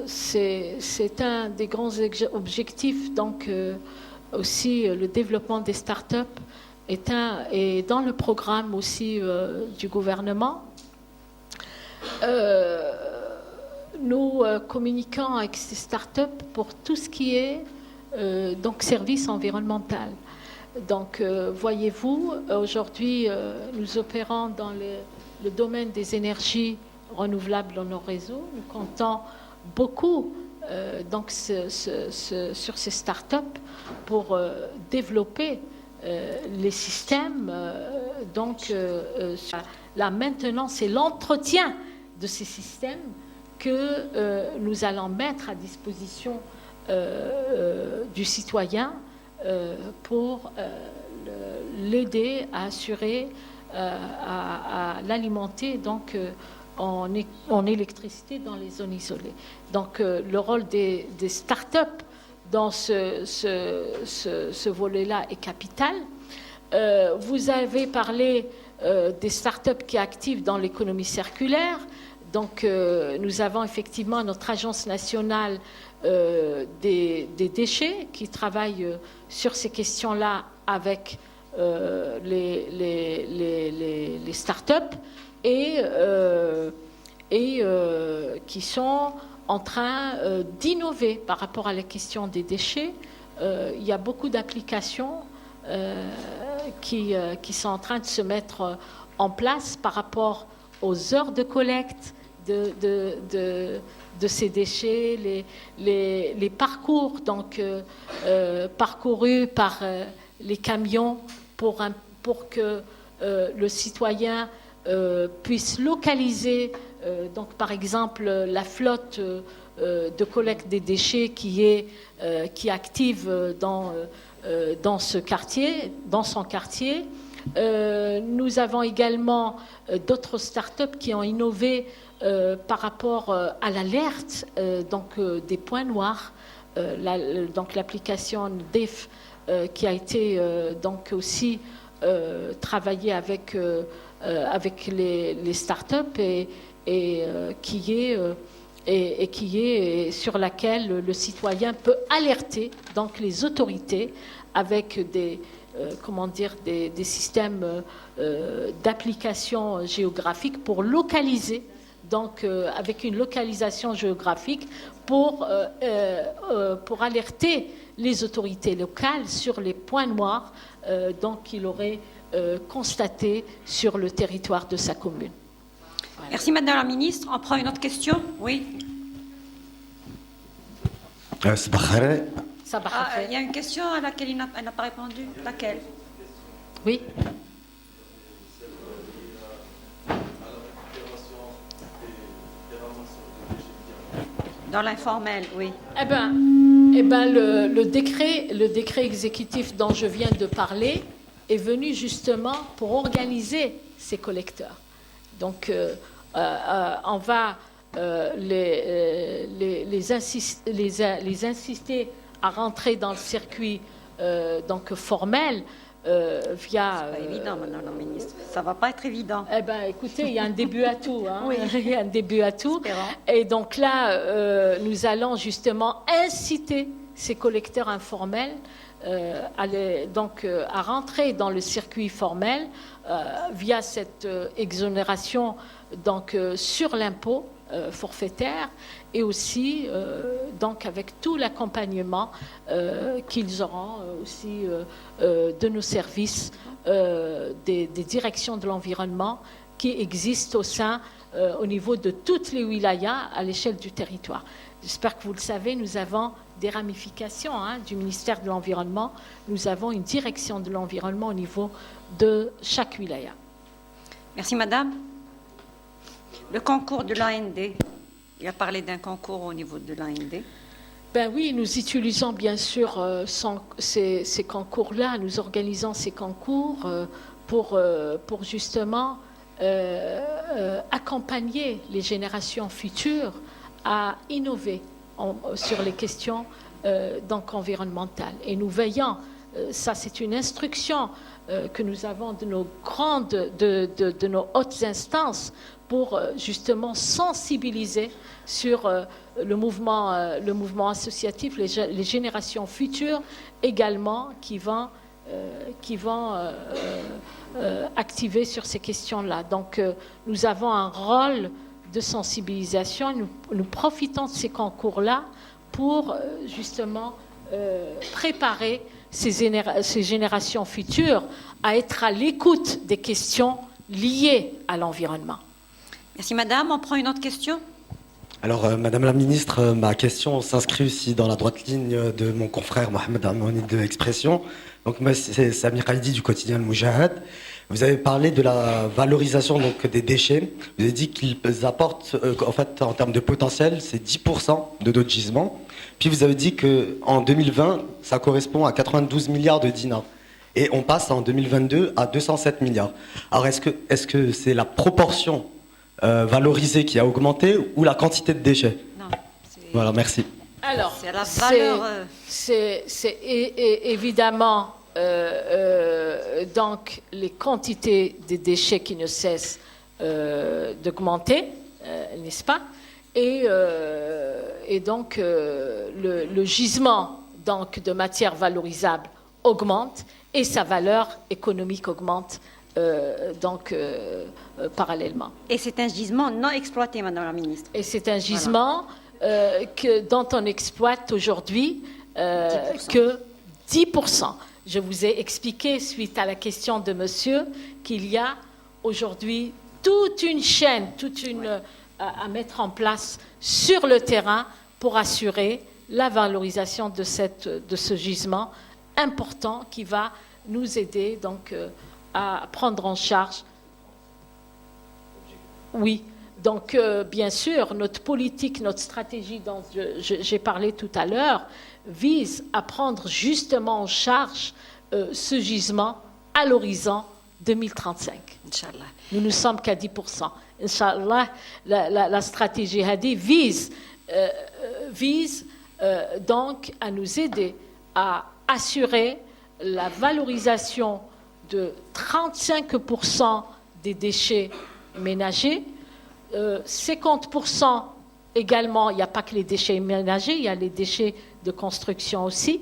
c'est un des grands objectifs, donc aussi le développement des startups est dans le programme aussi du gouvernement. Nous communiquons avec ces startups pour tout ce qui est donc service environnemental. Donc, voyez-vous, aujourd'hui, nous opérons dans le domaine des énergies renouvelables dans nos réseaux. Nous comptons beaucoup donc, sur ces startups pour développer les systèmes, donc la maintenance et l'entretien de ces systèmes que nous allons mettre à disposition du citoyen pour l'aider à assurer, à l'alimenter donc en électricité dans les zones isolées. Donc le rôle des start-up dans ce volet-là est capital. Vous avez parlé des start-up qui sont actives dans l'économie circulaire. Donc nous avons effectivement notre agence nationale des déchets qui travaille sur ces questions-là avec les start-up et qui sont en train d'innover par rapport à la question des déchets. Il y a beaucoup d'applications qui sont en train de se mettre en place par rapport aux heures de collecte de ces déchets, les parcours donc, parcourus par les camions pour que le citoyen puisse localiser, donc, par exemple, la flotte de collecte des déchets qui est active dans son quartier. Nous avons également d'autres startups qui ont innové par rapport à l'alerte des points noirs, donc l'application DEF qui a été donc aussi travaillée avec les startups et qui est sur laquelle le citoyen peut alerter donc les autorités avec des systèmes d'application géographique pour localiser, donc avec une localisation géographique pour alerter les autorités locales sur les points noirs qu'il aurait constatés sur le territoire de sa commune. Voilà. Merci Madame la Ministre. On prend une autre question? Oui. Il y a une question à laquelle elle n'a pas répondu. Laquelle? Oui. Dans l'informel, oui. Eh ben, le décret exécutif dont je viens de parler est venu justement pour organiser ces collecteurs. Donc, on va les insister à rentrer dans le circuit donc formel via. C'est pas évident, Madame la Ministre. Ça va pas être évident. Eh ben, écoutez, il y a un début à tout. Hein. Oui. Il y a un début à tout. Espérons. Et donc là, nous allons justement inciter ces collecteurs informels à rentrer dans le circuit formel via cette exonération donc, sur l'impôt forfaitaire et aussi donc avec tout l'accompagnement qu'ils auront aussi de nos services des directions de l'environnement qui existent au niveau de toutes les wilayas à l'échelle du territoire. J'espère que vous le savez, nous avons des ramifications du ministère de l'Environnement. Nous avons une direction de l'environnement au niveau de chaque wilaya. Merci Madame. Le concours de l'AND. Il a parlé d'un concours au niveau de l'AND. Ben oui, nous utilisons bien sûr ces concours-là. Nous organisons ces concours pour justement accompagner les générations futures à innover sur les questions donc environnementales. Et nous veillons, ça c'est une instruction que nous avons de nos de nos hautes instances pour justement sensibiliser sur le mouvement associatif, les générations futures également qui vont activer sur ces questions-là. Donc nous avons un rôle de sensibilisation, nous profitons de ces concours-là pour justement préparer ces générations futures à être à l'écoute des questions liées à l'environnement. Merci Madame. On prend une autre question. Alors, Madame la Ministre, ma question s'inscrit aussi dans la droite ligne de mon confrère Mohamed Amouni de Expression. Donc, moi, c'est Samir Haïdi du quotidien Le Moujahad. Vous avez parlé de la valorisation donc, des déchets. Vous avez dit qu'ils apportent, en fait, en termes de potentiel, c'est 10% de notre gisement. Puis vous avez dit qu'en 2020, ça correspond à 92 milliards de dinars. Et on passe en 2022 à 207 milliards. Alors, est-ce que c'est la proportion valorisée qui a augmenté ou la quantité de déchets? Non. Voilà, merci. Alors, c'est la valeur. C'est évidemment donc les quantités des déchets qui ne cessent d'augmenter, n'est-ce pas? Et donc le gisement donc de matières valorisables augmente et sa valeur économique augmente parallèlement. Et c'est un gisement non exploité, Madame la Ministre. Et c'est un gisement dont on exploite aujourd'hui que 10%. Je vous ai expliqué, suite à la question de monsieur, qu'il y a aujourd'hui toute une chaîne, à mettre en place sur le terrain pour assurer la valorisation de ce gisement important qui va nous aider donc à prendre en charge. Oui, donc bien sûr, notre politique, notre stratégie dont j'ai parlé tout à l'heure vise à prendre justement en charge ce gisement à l'horizon 2035. Inch'Allah. Nous ne sommes qu'à 10%. Inch'Allah, la stratégie Hadi vise donc à nous aider à assurer la valorisation de 35% des déchets ménagers, 50% également, il n'y a pas que les déchets ménagers, il y a les déchets de construction aussi,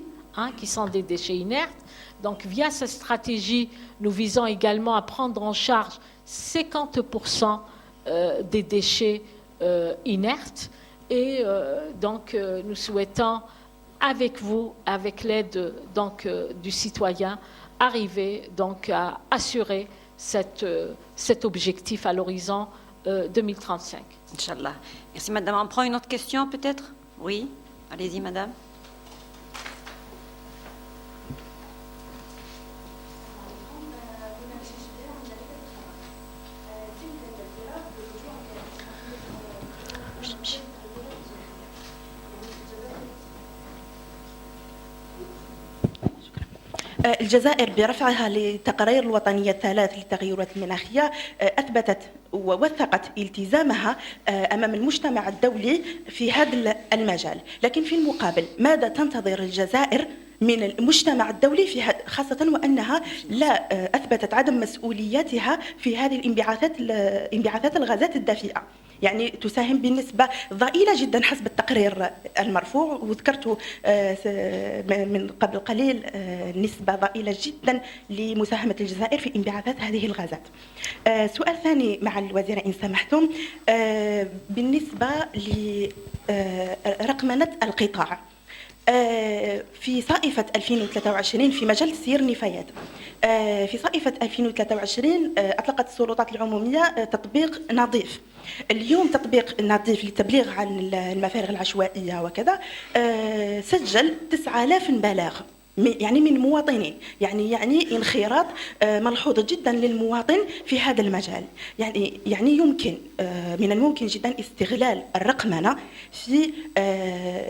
qui sont des déchets inertes. Donc, via cette stratégie, nous visons également à prendre en charge 50% des déchets inertes. Et donc, nous souhaitons, avec vous, avec l'aide du citoyen, arriver donc à assurer cet objectif à l'horizon 2035. Inch'Allah. Merci Madame. On prend une autre question peut-être? Oui. Allez-y Madame. الجزائر برفعها للتقارير الوطنية الثلاث للتغيرات المناخية أثبتت ووثقت التزامها أمام المجتمع الدولي في هذا المجال، لكن في المقابل ماذا تنتظر الجزائر من المجتمع الدولي في خاصة وأنها لا أثبتت عدم مسؤوليتها في هذه انبعاثات الغازات الدافئة؟ يعني تساهم بنسبة ضئيلة جدا حسب التقرير المرفوع، وذكرت من قبل قليل نسبة ضئيلة جدا لمساهمة الجزائر في انبعاثات هذه الغازات. سؤال ثاني مع الوزير إن سمحتم، بالنسبة لرقمنة القطاع في صائفة 2023 في مجال سير نفايات، في صائفة 2023 أطلقت السلطات العمومية تطبيق نظيف. اليوم تطبيق نظيف للتبليغ عن المفارغ العشوائية وكذا سجل 9000 بلاغ يعني من المواطنين، يعني انخراط ملحوظ جدا للمواطن في هذا المجال. يعني يمكن من الممكن جدا استغلال الرقمنة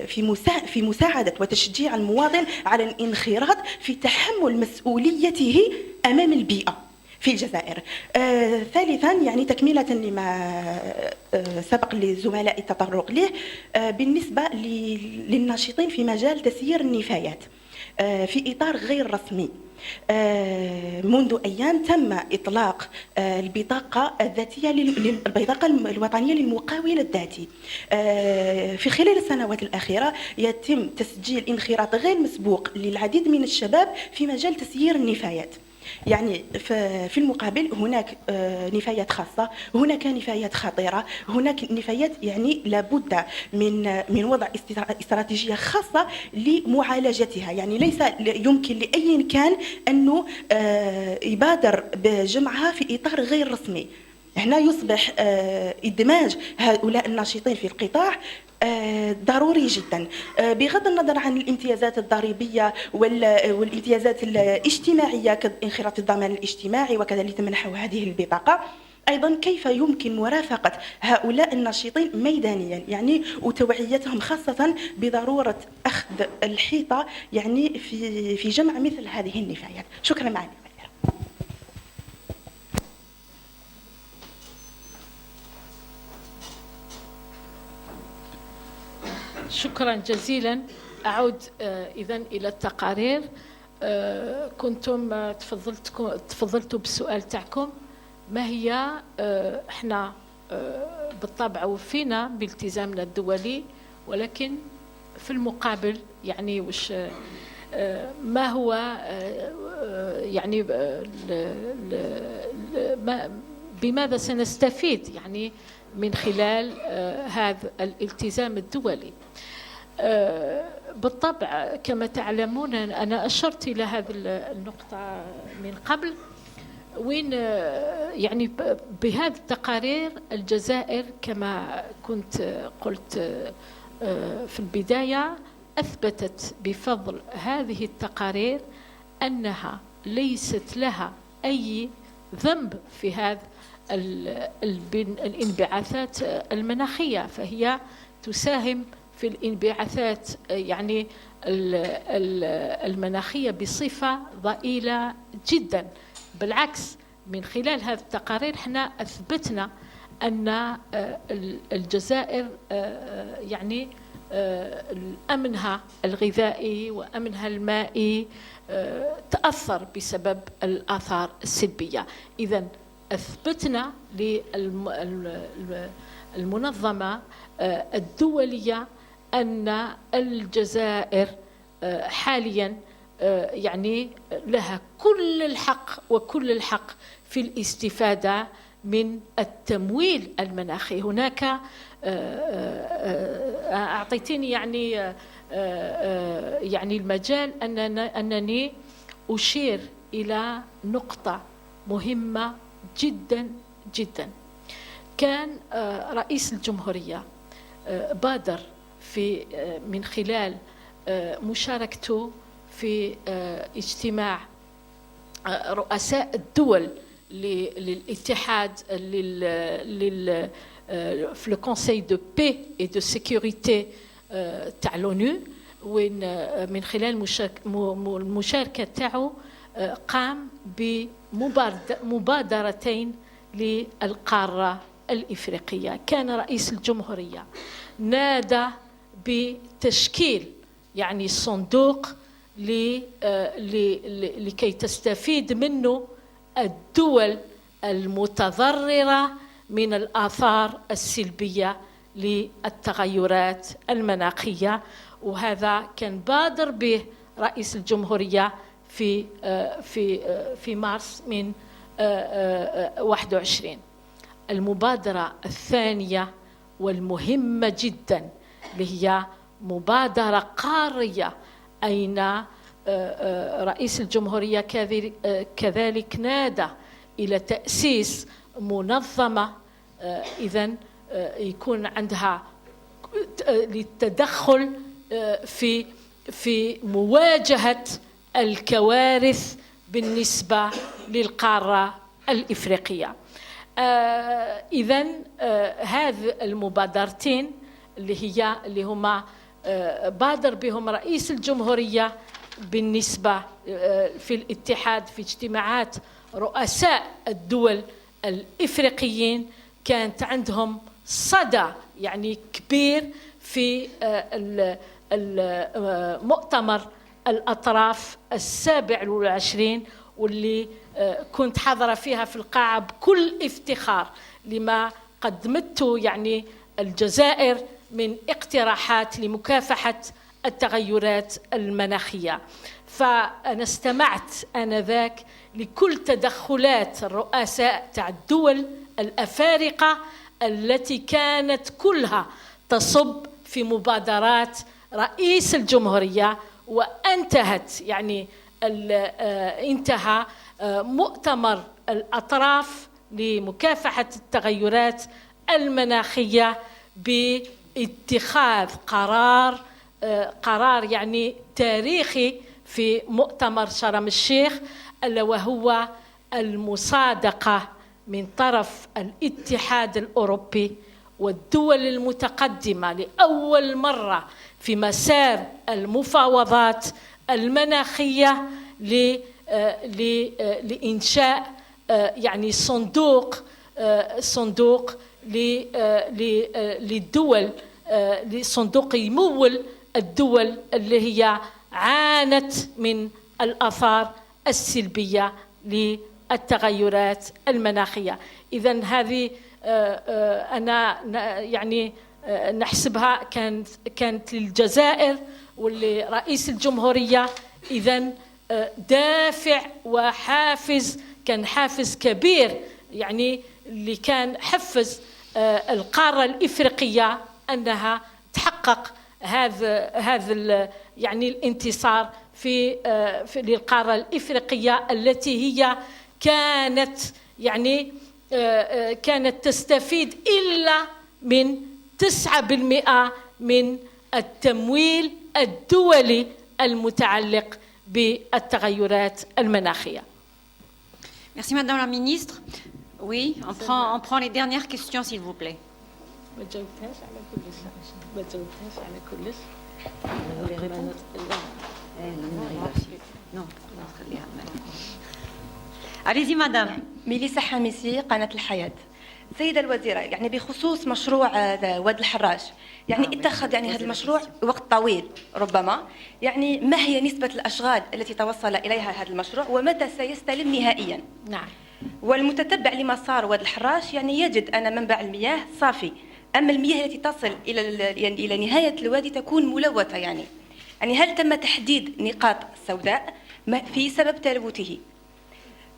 في مساعدة وتشجيع المواطن على الانخراط في تحمل مسؤوليته أمام البيئة. في الجزائر. ثالثا يعني تكملة لما سبق لزملاء التطرق له بالنسبة للناشطين في مجال تسيير النفايات في إطار غير رسمي. منذ أيام تم إطلاق البطاقة الذاتية البطاقة الوطنية للمقاول الذاتي. في خلال السنوات الأخيرة يتم تسجيل انخراط غير مسبوق للعديد من الشباب في مجال تسيير النفايات. يعني في المقابل هناك نفايات خاصة، هناك نفايات خطيرة، هناك نفايات يعني لابد من وضع استراتيجية خاصة لمعالجتها. يعني ليس يمكن لأي كان أنه يبادر بجمعها في إطار غير رسمي. هنا يصبح إدماج هؤلاء الناشطين في القطاع ضروري جدا، بغض النظر عن الامتيازات الضريبية والامتيازات الاجتماعية كانخراط الضمان الاجتماعي وكذلك منحوا هذه البطاقة. أيضا كيف يمكن مرافقة هؤلاء الناشطين ميدانيا يعني وتوعيتهم خاصة بضرورة أخذ الحيطة يعني في جمع مثل هذه النفايات. شكرا معنا. شكرا جزيلا. أعود إذن إلى التقارير. كنتم تفضلتوا بالسؤال تاعكم ما هي احنا بالطبع وفينا بالتزامنا الدولي، ولكن في المقابل يعني وش ما هو يعني بماذا سنستفيد يعني من خلال هذا الالتزام الدولي. بالطبع كما تعلمون أنا أشرت إلى هذه النقطة من قبل، وين يعني بهذه التقارير الجزائر كما كنت قلت في البداية أثبتت بفضل هذه التقارير أنها ليست لها أي ذنب في هذا الانبعاثات المناخية، فهي تساهم في الانبعاثات يعني المناخية بصفة ضئيلة جدا. بالعكس من خلال هذه التقارير احنا أثبتنا أن الجزائر يعني أمنها الغذائي وأمنها المائي تأثر بسبب الآثار السلبية. إذن أثبتنا للمنظمة الدولية أن الجزائر حاليا يعني لها كل الحق وكل الحق في الاستفادة من التمويل المناخي. هناك أعطيتني يعني المجال أنني أشير إلى نقطة مهمة جدا جدا. كان رئيس الجمهورية بادر في من خلال مشاركته في اجتماع رؤساء الدول للاتحاد في لو كونساي دو بي اي دو سيكوريتي تاع لونو، وين من خلال المشاركة تاعو قام بمبادرتين للقارة الإفريقية. كان رئيس الجمهورية نادى بتشكيل يعني صندوق لكي تستفيد منه الدول المتضررة من الآثار السلبية للتغيرات المناخية، وهذا كان بادر به رئيس الجمهورية في مارس من 21. المبادرة الثانية والمهمة جدا اللي هي مبادرة قارية، أين رئيس الجمهورية كذلك نادى إلى تأسيس منظمة إذن يكون عندها للتدخل في مواجهة الكوارث بالنسبة للقارة الإفريقية. إذن هذه المبادرتين اللي هما بادر بهم رئيس الجمهورية بالنسبة في الاتحاد في اجتماعات رؤساء الدول الإفريقيين كانت عندهم صدى يعني كبير في مؤتمر الأطراف 27 واللي كنت حاضرة فيها في القاعة بكل افتخار لما قدمته يعني الجزائر من اقتراحات لمكافحة التغيرات المناخية. فأنا استمعت آنذاك لكل تدخلات الرؤساء تاع الدول الأفارقة التي كانت كلها تصب في مبادرات رئيس الجمهورية، وانتهت يعني انتهى مؤتمر الأطراف لمكافحة التغيرات المناخية باتخاذ قرار يعني تاريخي في مؤتمر شرم الشيخ، ألا وهو المصادقة من طرف الاتحاد الأوروبي والدول المتقدمة لأول مرة في مسار المفاوضات المناخية لإنشاء يعني صندوق للدول، صندوق يمول الدول اللي هي عانت من الآثار السلبية للتغيرات المناخية. إذن هذه أنا يعني نحسبها كانت للجزائر واللي رئيس الجمهورية إذن دافع وحافز، كان حافز كبير يعني اللي كان حفز القارة الإفريقية أنها تحقق هذا يعني الانتصار في للقارة الإفريقية التي هي كانت يعني كانت تستفيد إلا من 9% من التمويل الدولي المتعلق بالتغيرات المناخية. Merci Madame la Ministre. Oui, on prend les dernières questions s'il vous plaît. ما جاوبتهاش على كلش. Allez-y Madame. ميليسا حميسي قناة الحياة. سيدة الوزيرة، يعني بخصوص مشروع واد الحراش، يعني اتخذ يعني هذا المشروع وقت طويل ربما، يعني ما هي نسبة الأشغال التي توصل إليها هذا المشروع ومتى سيستلم نهائيا؟ نعم. والمتتبع لمسار واد الحراش يعني يجد أن منبع المياه صافي، أما المياه التي تصل إلى نهاية الوادي تكون ملوثة. يعني هل تم تحديد نقاط سوداء في سبب تلوثه؟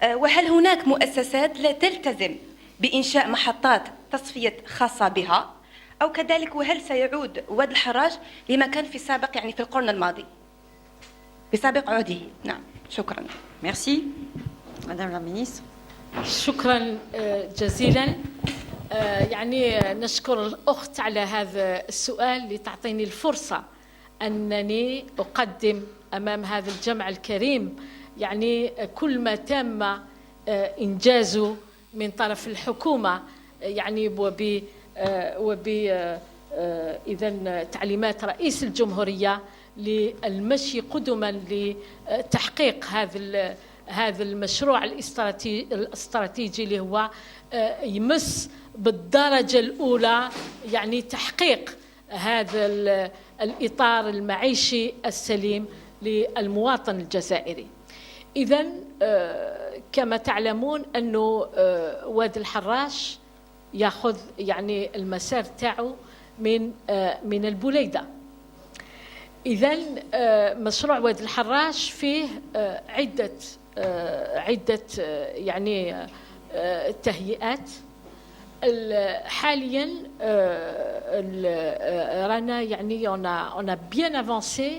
وهل هناك مؤسسات لا تلتزم بإنشاء محطات تصفية خاصة بها؟ أو كذلك وهل سيعود واد الحراش لما كان في السابق يعني في القرن الماضي بسابق عهده؟ نعم، شكرا. Merci Madame la Ministre. شكرا جزيلا. يعني نشكر الأخت على هذا السؤال اللي تعطيني الفرصة أنني أقدم أمام هذا الجمع الكريم يعني كل ما تم إنجازه من طرف الحكومة، يعني إذن تعليمات رئيس الجمهورية للمشي قدما لتحقيق هذا المشروع الاستراتيجي اللي هو يمس بالدرجة الأولى يعني تحقيق هذا الإطار المعيشي السليم للمواطن الجزائري. إذن كما تعلمون أنه وادي الحراش يأخذ يعني المسار تاعو من البوليدة. إذن مشروع وادي الحراش فيه عدة يعني تهيئات. حاليا رانا يعني on a bien avancé.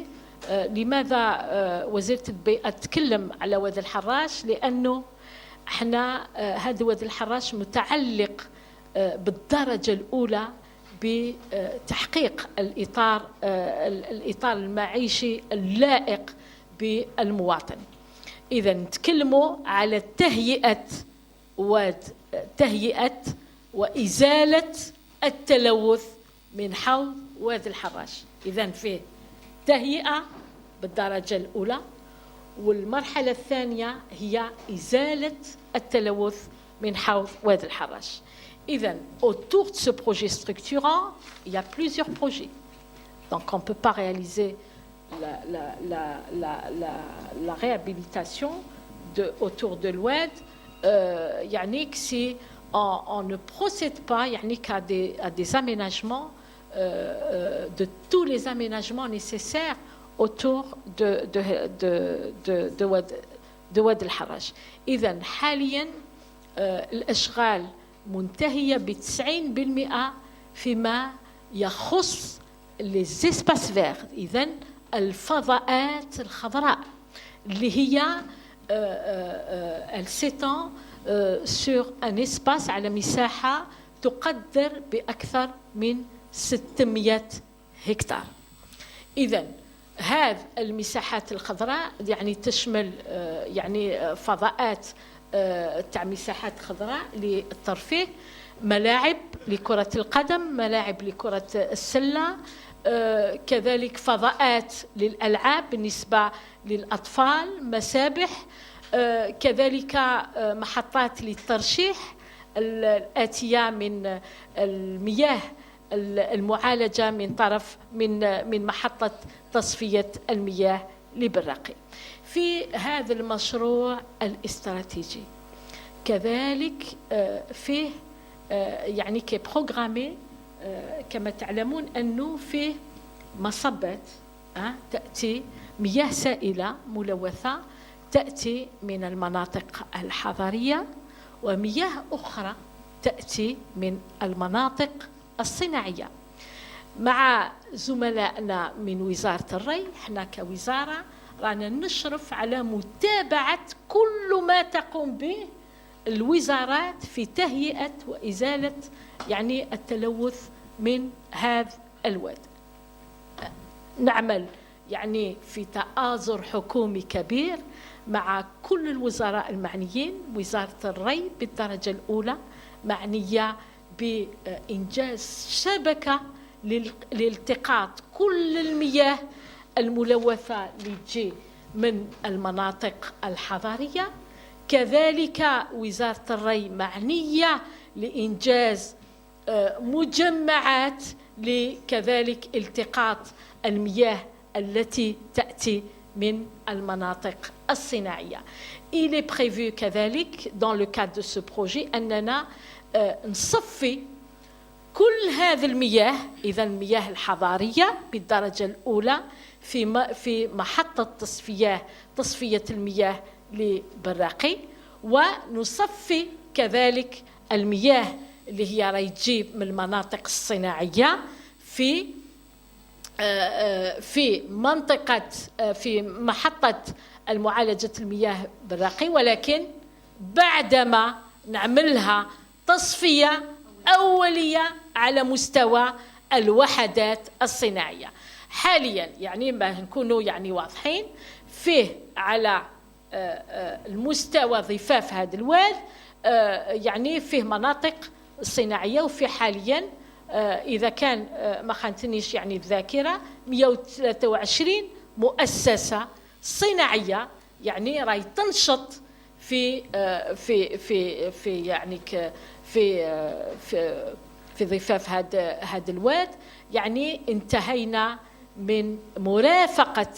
لماذا وزيرة البيئة تتكلم على وادي الحراش؟ لأنه احنا هذا وادي الحراش متعلق بالدرجة الأولى بتحقيق الإطار المعيشي اللائق بالمواطن. إذا نتكلموا على تهيئة وإزالة التلوث من حوض وادي الحراش. إذا فيه تهيئة بالدرجة الأولى، والمرحلة الثانية هي إزالة التلوث من حوض وادي الحراش. إذن autour de ce projet structurant, il y a plusieurs projets. Donc on ne peut pas réaliser la réhabilitation autour de l'oued يعني que si on ne procède pas يعني qu'à des aménagements de tous les aménagements nécessaires autour de وادي الحراش. إذن حاليا الأشغال منتهية ب90% فيما يخص les espaces verts. إذن الفضاءات الخضراء اللي هي elle s'étend sur un espace على مساحة تقدر بأكثر من 600 هكتار. إذن هذه المساحات الخضراء يعني تشمل يعني فضاءات تاع مساحات خضراء للترفيه، ملاعب لكرة القدم، ملاعب لكرة السلة، كذلك فضاءات للألعاب بالنسبة للأطفال، مسابح، كذلك محطات للترشيح الآتية من المياه المعالجة من طرف من محطة تصفية المياه لبراقي. في هذا المشروع الاستراتيجي كذلك فيه يعني كي بروغرامي كما تعلمون أنه فيه مصبات تأتي مياه سائلة ملوثة تأتي من المناطق الحضرية، ومياه أخرى تأتي من المناطق الصناعية. مع زملائنا من وزارة الري احنا كوزارة رانا نشرف على متابعة كل ما تقوم به الوزارات في تهيئة وإزالة يعني التلوث من هذا الواد. نعمل يعني في تآزر حكومي كبير مع كل الوزراء المعنيين. وزارة الري بالدرجة الأولى معنية بإنجاز شبكة لالتقاط كل المياه الملوثة اللي تجي من المناطق الحضرية. كذلك وزارة الري معنية لإنجاز مجمعات لكذلك التقاط المياه التي تأتي من المناطق الصناعية. Il est prévu كذلك dans le cadre de ce projet أننا نصفي كل هذه المياه، إذا المياه الحضارية بالدرجة الأولى في محطة تصفية المياه لبراقي، ونصفي كذلك المياه اللي هي راهي تجيب من المناطق الصناعية في منطقة في محطة المعالجة المياه براقي، ولكن بعدما نعملها تصفية أولية على مستوى الوحدات الصناعية. حاليا يعني ما نكونوا يعني واضحين فيه على المستوى ضفاف هذا الواد يعني فيه مناطق صناعية، وفي حاليا إذا كان ما خانتنيش يعني الذاكرة 123 مؤسسة صناعية يعني راهي تنشط في في في في يعني في ضفاف هذا الواد. يعني انتهينا من مرافقة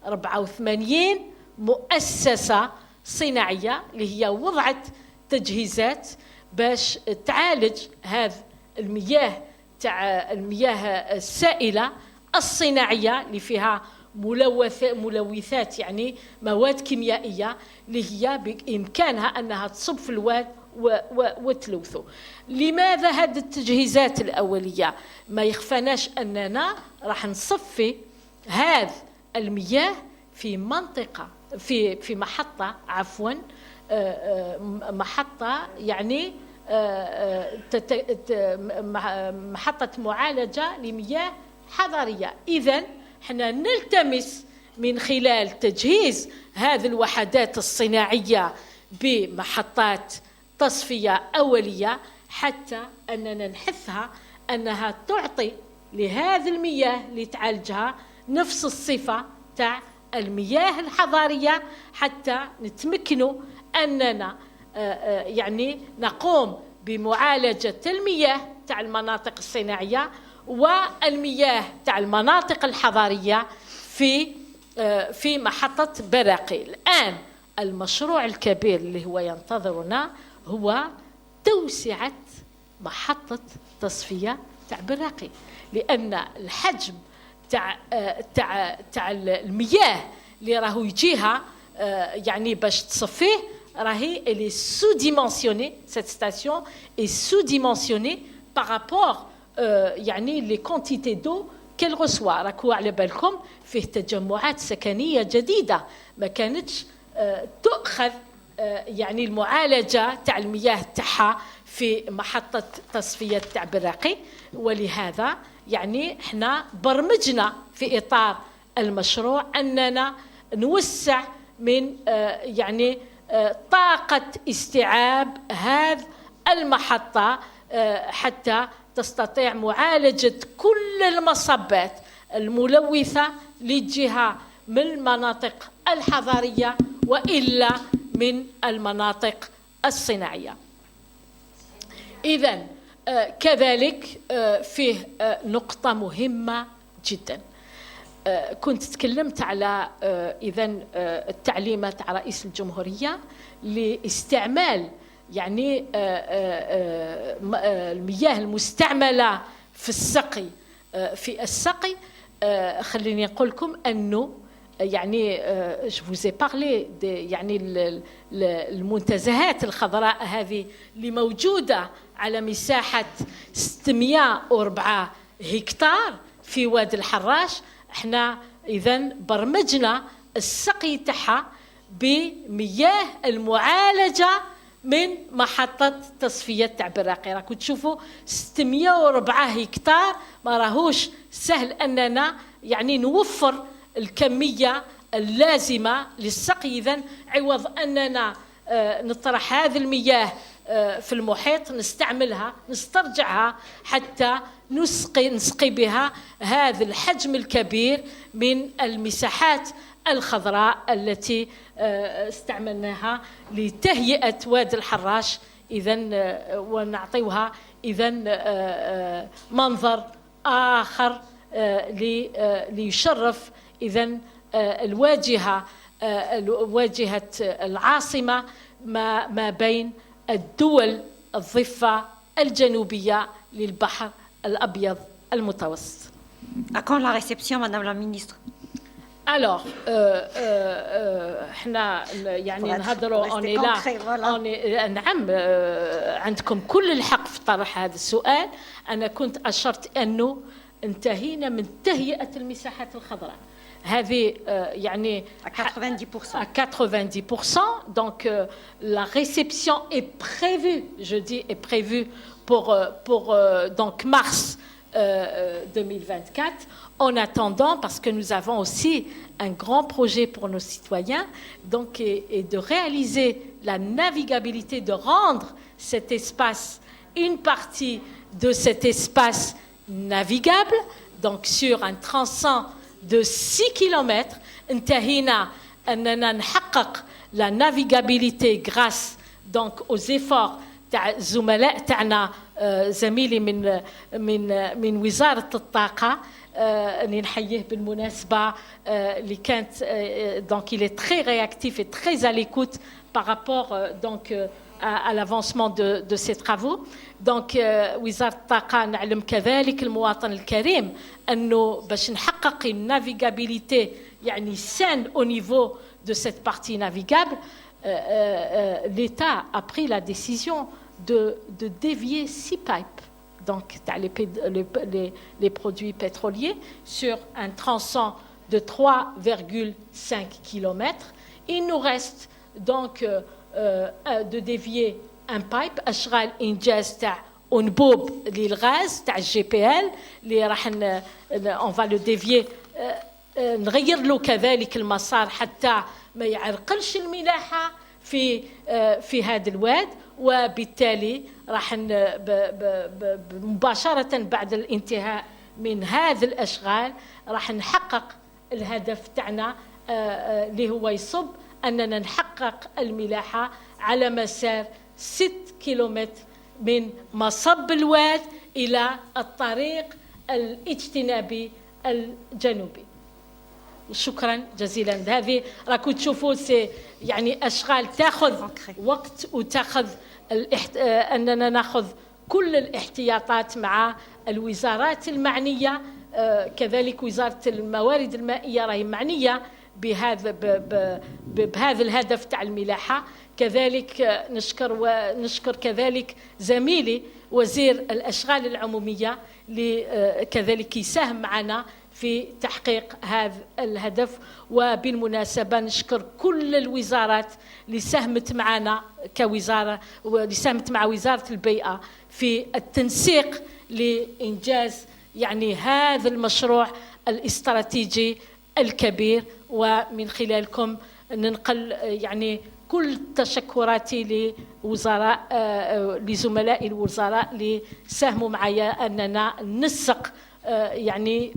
84 مؤسسة صناعية اللي هي وضعت تجهيزات باش تعالج هذه المياه تاع المياه السائلة الصناعية اللي فيها ملوثات يعني مواد كيميائية اللي هي بإمكانها أنها تصب في الواد وتلوثه. لماذا هذه التجهيزات الأولية؟ ما يخفناش أننا راح نصفي هذه المياه في منطقة في محطة محطة يعني محطة معالجة لمياه حضرية. إذن احنا نلتمس من خلال تجهيز هذه الوحدات الصناعية بمحطات تصفية أولية حتى أننا نحثها أنها تعطي لهذه المياه اللي تعالجها نفس الصفة تاع المياه الحضارية حتى نتمكنوا أننا يعني نقوم بمعالجة المياه تاع المناطق الصناعية والمياه تاع المناطق الحضارية في محطة براقي. الآن المشروع الكبير اللي هو ينتظرنا هو توسعة محطة تصفية تاع براقي، لأن الحجم تاع المياه اللي راهو يجيها يعني باش تصفيه راهي elle est sous-dimensionnée. Cette station est sous-dimensionnée par rapport يعني les quantités d'eau qu'elle reçoit. راكو على بالكم فيه تجمعات سكنية جديدة ما كانتش تؤخذ يعني المعالجة تاع المياه تاعها في محطة تصفية تاع براقي، ولهذا يعني احنا برمجنا في إطار المشروع أننا نوسع من يعني طاقة استيعاب هذه المحطة حتى تستطيع معالجة كل المصبات الملوثة للجهة من المناطق الحضارية وإلا من المناطق الصناعية. إذن كذلك فيه نقطة مهمة جدا. كنت تكلمت على إذن التعليمات على رئيس الجمهورية لاستعمال يعني المياه المستعملة في السقي. خليني نقول لكم أنه يعني je vous ai parlé يعني المنتزهات الخضراء هذه اللي موجودة على مساحة 604 هكتار في وادي الحراش. احنا إذن برمجنا السقي تاعها بمياه المعالجة من محطة تصفية تاع براقي. راكو تشوفوا 604 هكتار ما راهوش سهل أننا يعني نوفر الكمية اللازمة للسقي. إذن عوض أننا نطرح هذه المياه في المحيط نستعملها نسترجعها حتى نسقي بها هذا الحجم الكبير من المساحات الخضراء التي استعملناها لتهيئة وادي الحراش. إذن ونعطيها إذن منظر آخر ليشرف إذن واجهة العاصمة ما بين الدول الضفة الجنوبية للبحر الأبيض المتوسط. À quand la réception, Madame la Ministre? Alors, احنا يعني نهضروا نعم عندكم كل الحق في طرح هذا السؤال. أنا كنت أشرت أنه انتهينا من تهيئة المساحات الخضراء هذه يعني à 90%. À 90%. Donc la réception est prévue, je dis est prévue pour donc mars 2024. En attendant, parce que nous avons aussi un grand projet pour nos citoyens, donc et de réaliser la navigabilité, de rendre cet espace, une partie de cet espace navigable, donc sur un tronçon de 6 km. انتهينا أننا نحقق la navigabilité grâce donc aux efforts تاع الزملاء تاعنا زميلي من وزارة الطاقة اللي نحييه بالمناسبة اللي كانت donc il est très réactif et très à l'écoute par rapport donc à l'avancement de ces travaux. Donc وزارة الطاقة نعلم كذلك المواطن الكريم أنه باش نحقق النافيغابيليتي يعني saine au niveau de cette partie navigable, l'État a pris la décision de dévier 6 pipes, donc les produits pétroliers, sur un tronçon de 3,5 km. Il nous reste donc de dévier un pipe أشغال إنجاز تاع أنبوب للغاز تاع GPL اللي راح on va le dévier نغير له كذلك المسار حتى ما يعرقلش الملاحة في هذا الواد، وبالتالي راح مباشرة بعد الانتهاء من هذه الأشغال راح نحقق الهدف تاعنا اللي هو يصب أننا نحقق الملاحة على مسار 6 كيلومتر من مصب الواد إلى الطريق الاجتنابي الجنوبي. شكرا جزيلا. هذه راكم تشوفوا يعني أشغال تأخذ وقت وتأخذ أننا نأخذ كل الاحتياطات مع الوزارات المعنية. كذلك وزارة الموارد المائية راهي معنية بهذا الهدف تاع الملاحة. كذلك نشكر كذلك زميلي وزير الأشغال العمومية اللي كذلك يساهم معنا في تحقيق هذا الهدف. وبالمناسبة نشكر كل الوزارات اللي ساهمت معنا كوزارة واللي ساهمت مع وزارة البيئة في التنسيق لإنجاز يعني هذا المشروع الاستراتيجي الكبير. ومن خلالكم ننقل يعني كل تشكراتي لزملائي الوزراء اللي ساهموا معايا أننا ننسق يعني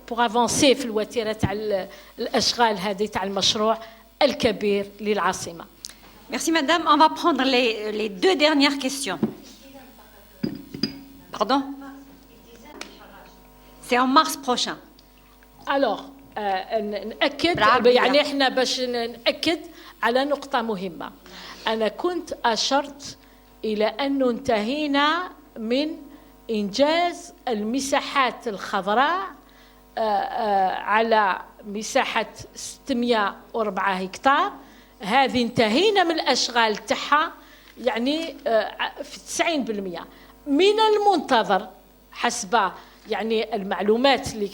pour avancer في الوتيرة تاع الأشغال هذه تاع المشروع الكبير للعاصمة. Merci madame. On va prendre les deux dernières questions. Pardon? C'est en mars prochain. Alors, نأكد يعني احنا باش نأكد على نقطة مهمة. أنا كنت أشرت إلى أنه انتهينا من إنجاز المساحات الخضراء على مساحة 604 هكتار. هذه انتهينا من الأشغال تاعها يعني في 90%. من المنتظر حسب يعني المعلومات اللي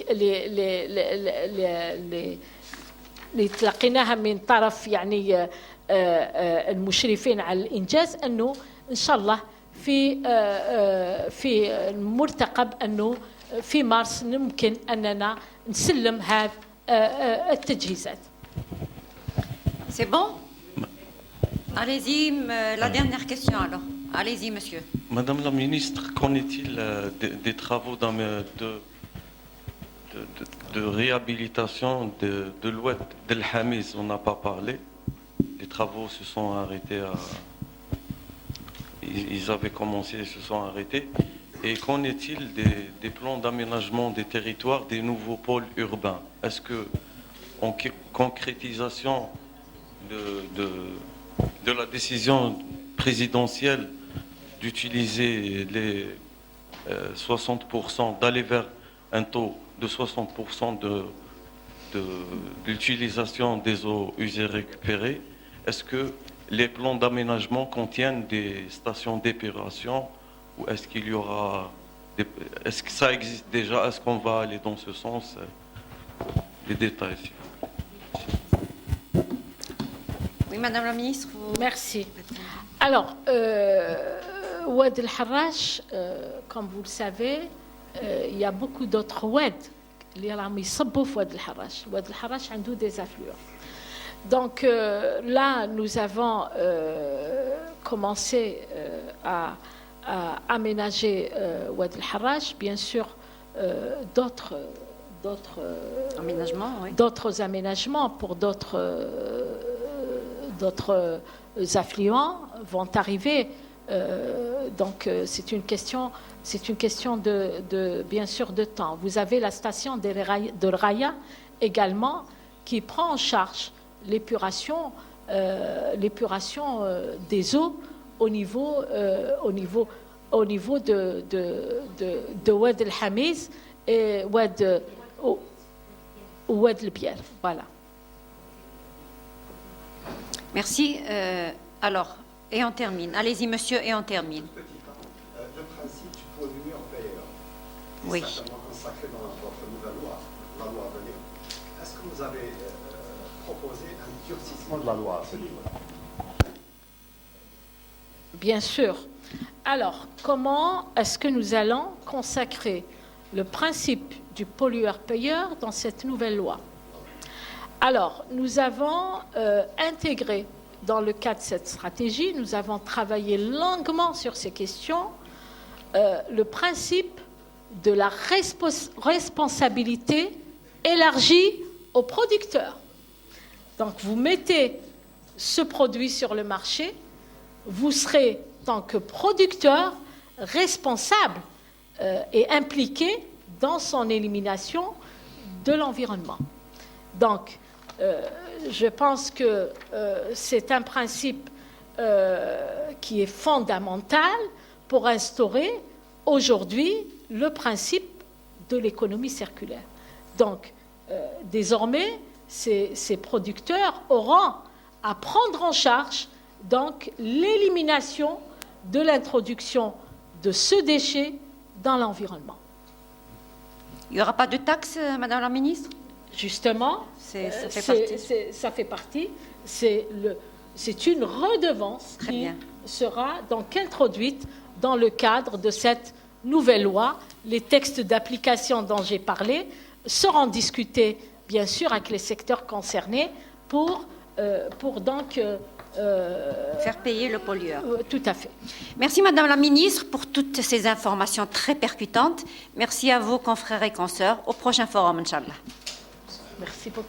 تلقيناها من طرف يعني المشرفين على الإنجاز أنه إن شاء الله في المرتقب أنه في مارس ممكن أننا نسلم هذه التجهيزات. C'est bon? Allez-y, la dernière question alors. Allez-y, monsieur. Madame la ministre, qu'en est-il des travaux de réhabilitation de l'oued d'El Hamiz? On n'a pas parlé. Les travaux se sont arrêtés. Ils avaient commencé et se sont arrêtés. Et qu'en est-il des plans d'aménagement des territoires, des nouveaux pôles urbains? Est-ce que, en concrétisation de la décision présidentielle d'utiliser les 60%, d'aller vers un taux de 60% de l'utilisation des eaux usées récupérées, est-ce que les plans d'aménagement contiennent des stations d'épuration ou est-ce qu'il y aura est-ce que ça existe déjà? Est-ce qu'on va aller dans ce sens? Les détails. Oui, Madame la Ministre. Merci. Alors, Oued El Harrach, comme vous le savez, il y a beaucoup d'autres oued اللي راهم يصبوا في واد الحراش. واد الحراش عنده des affluents. Donc là, nous avons commencé à aménager Oued El Harrach, bien sûr, d'autres aménagements pour d'autres affluents vont arriver. Donc c'est une question de bien sûr de temps. Vous avez la station de Raya également qui prend en charge l'épuration des eaux au niveau de Oued El Hamiz et Oued El Bier. Voilà. Merci. Alors, et on termine. Allez-y, monsieur, et on termine. Le principe du pollueur payeur, Oui. certainement consacré dans votre nouvelle loi, la loi à venir. Est-ce que vous avez proposé un durcissement de la loi à ce niveau-là? Bien sûr. Alors, comment est-ce que nous allons consacrer le principe du pollueur-payeur dans cette nouvelle loi? Alors, nous avons intégré, dans le cadre de cette stratégie, nous avons travaillé longuement sur ces questions, le principe de la responsabilité élargie aux producteurs. Donc vous mettez ce produit sur le marché, vous serez, en tant que producteur, responsable et impliqué dans son élimination de l'environnement. Donc, je pense que c'est un principe qui est fondamental pour instaurer aujourd'hui le principe de l'économie circulaire. Donc, désormais, ces producteurs auront à prendre en charge donc l'élimination de l'introduction de ce déchet dans l'environnement. Il n'y aura pas de taxe, Madame la Ministre? Justement, ça fait partie. C'est une redevance qui sera donc introduite dans le cadre de cette nouvelle loi. Les textes d'application dont j'ai parlé seront discutés, bien sûr, avec les secteurs concernés pour donc faire payer le pollueur. Tout à fait. Merci Madame la Ministre pour toutes ces informations très percutantes. Merci à vous, confrères et consoeurs. Au prochain forum, Inch'Allah. Merci beaucoup.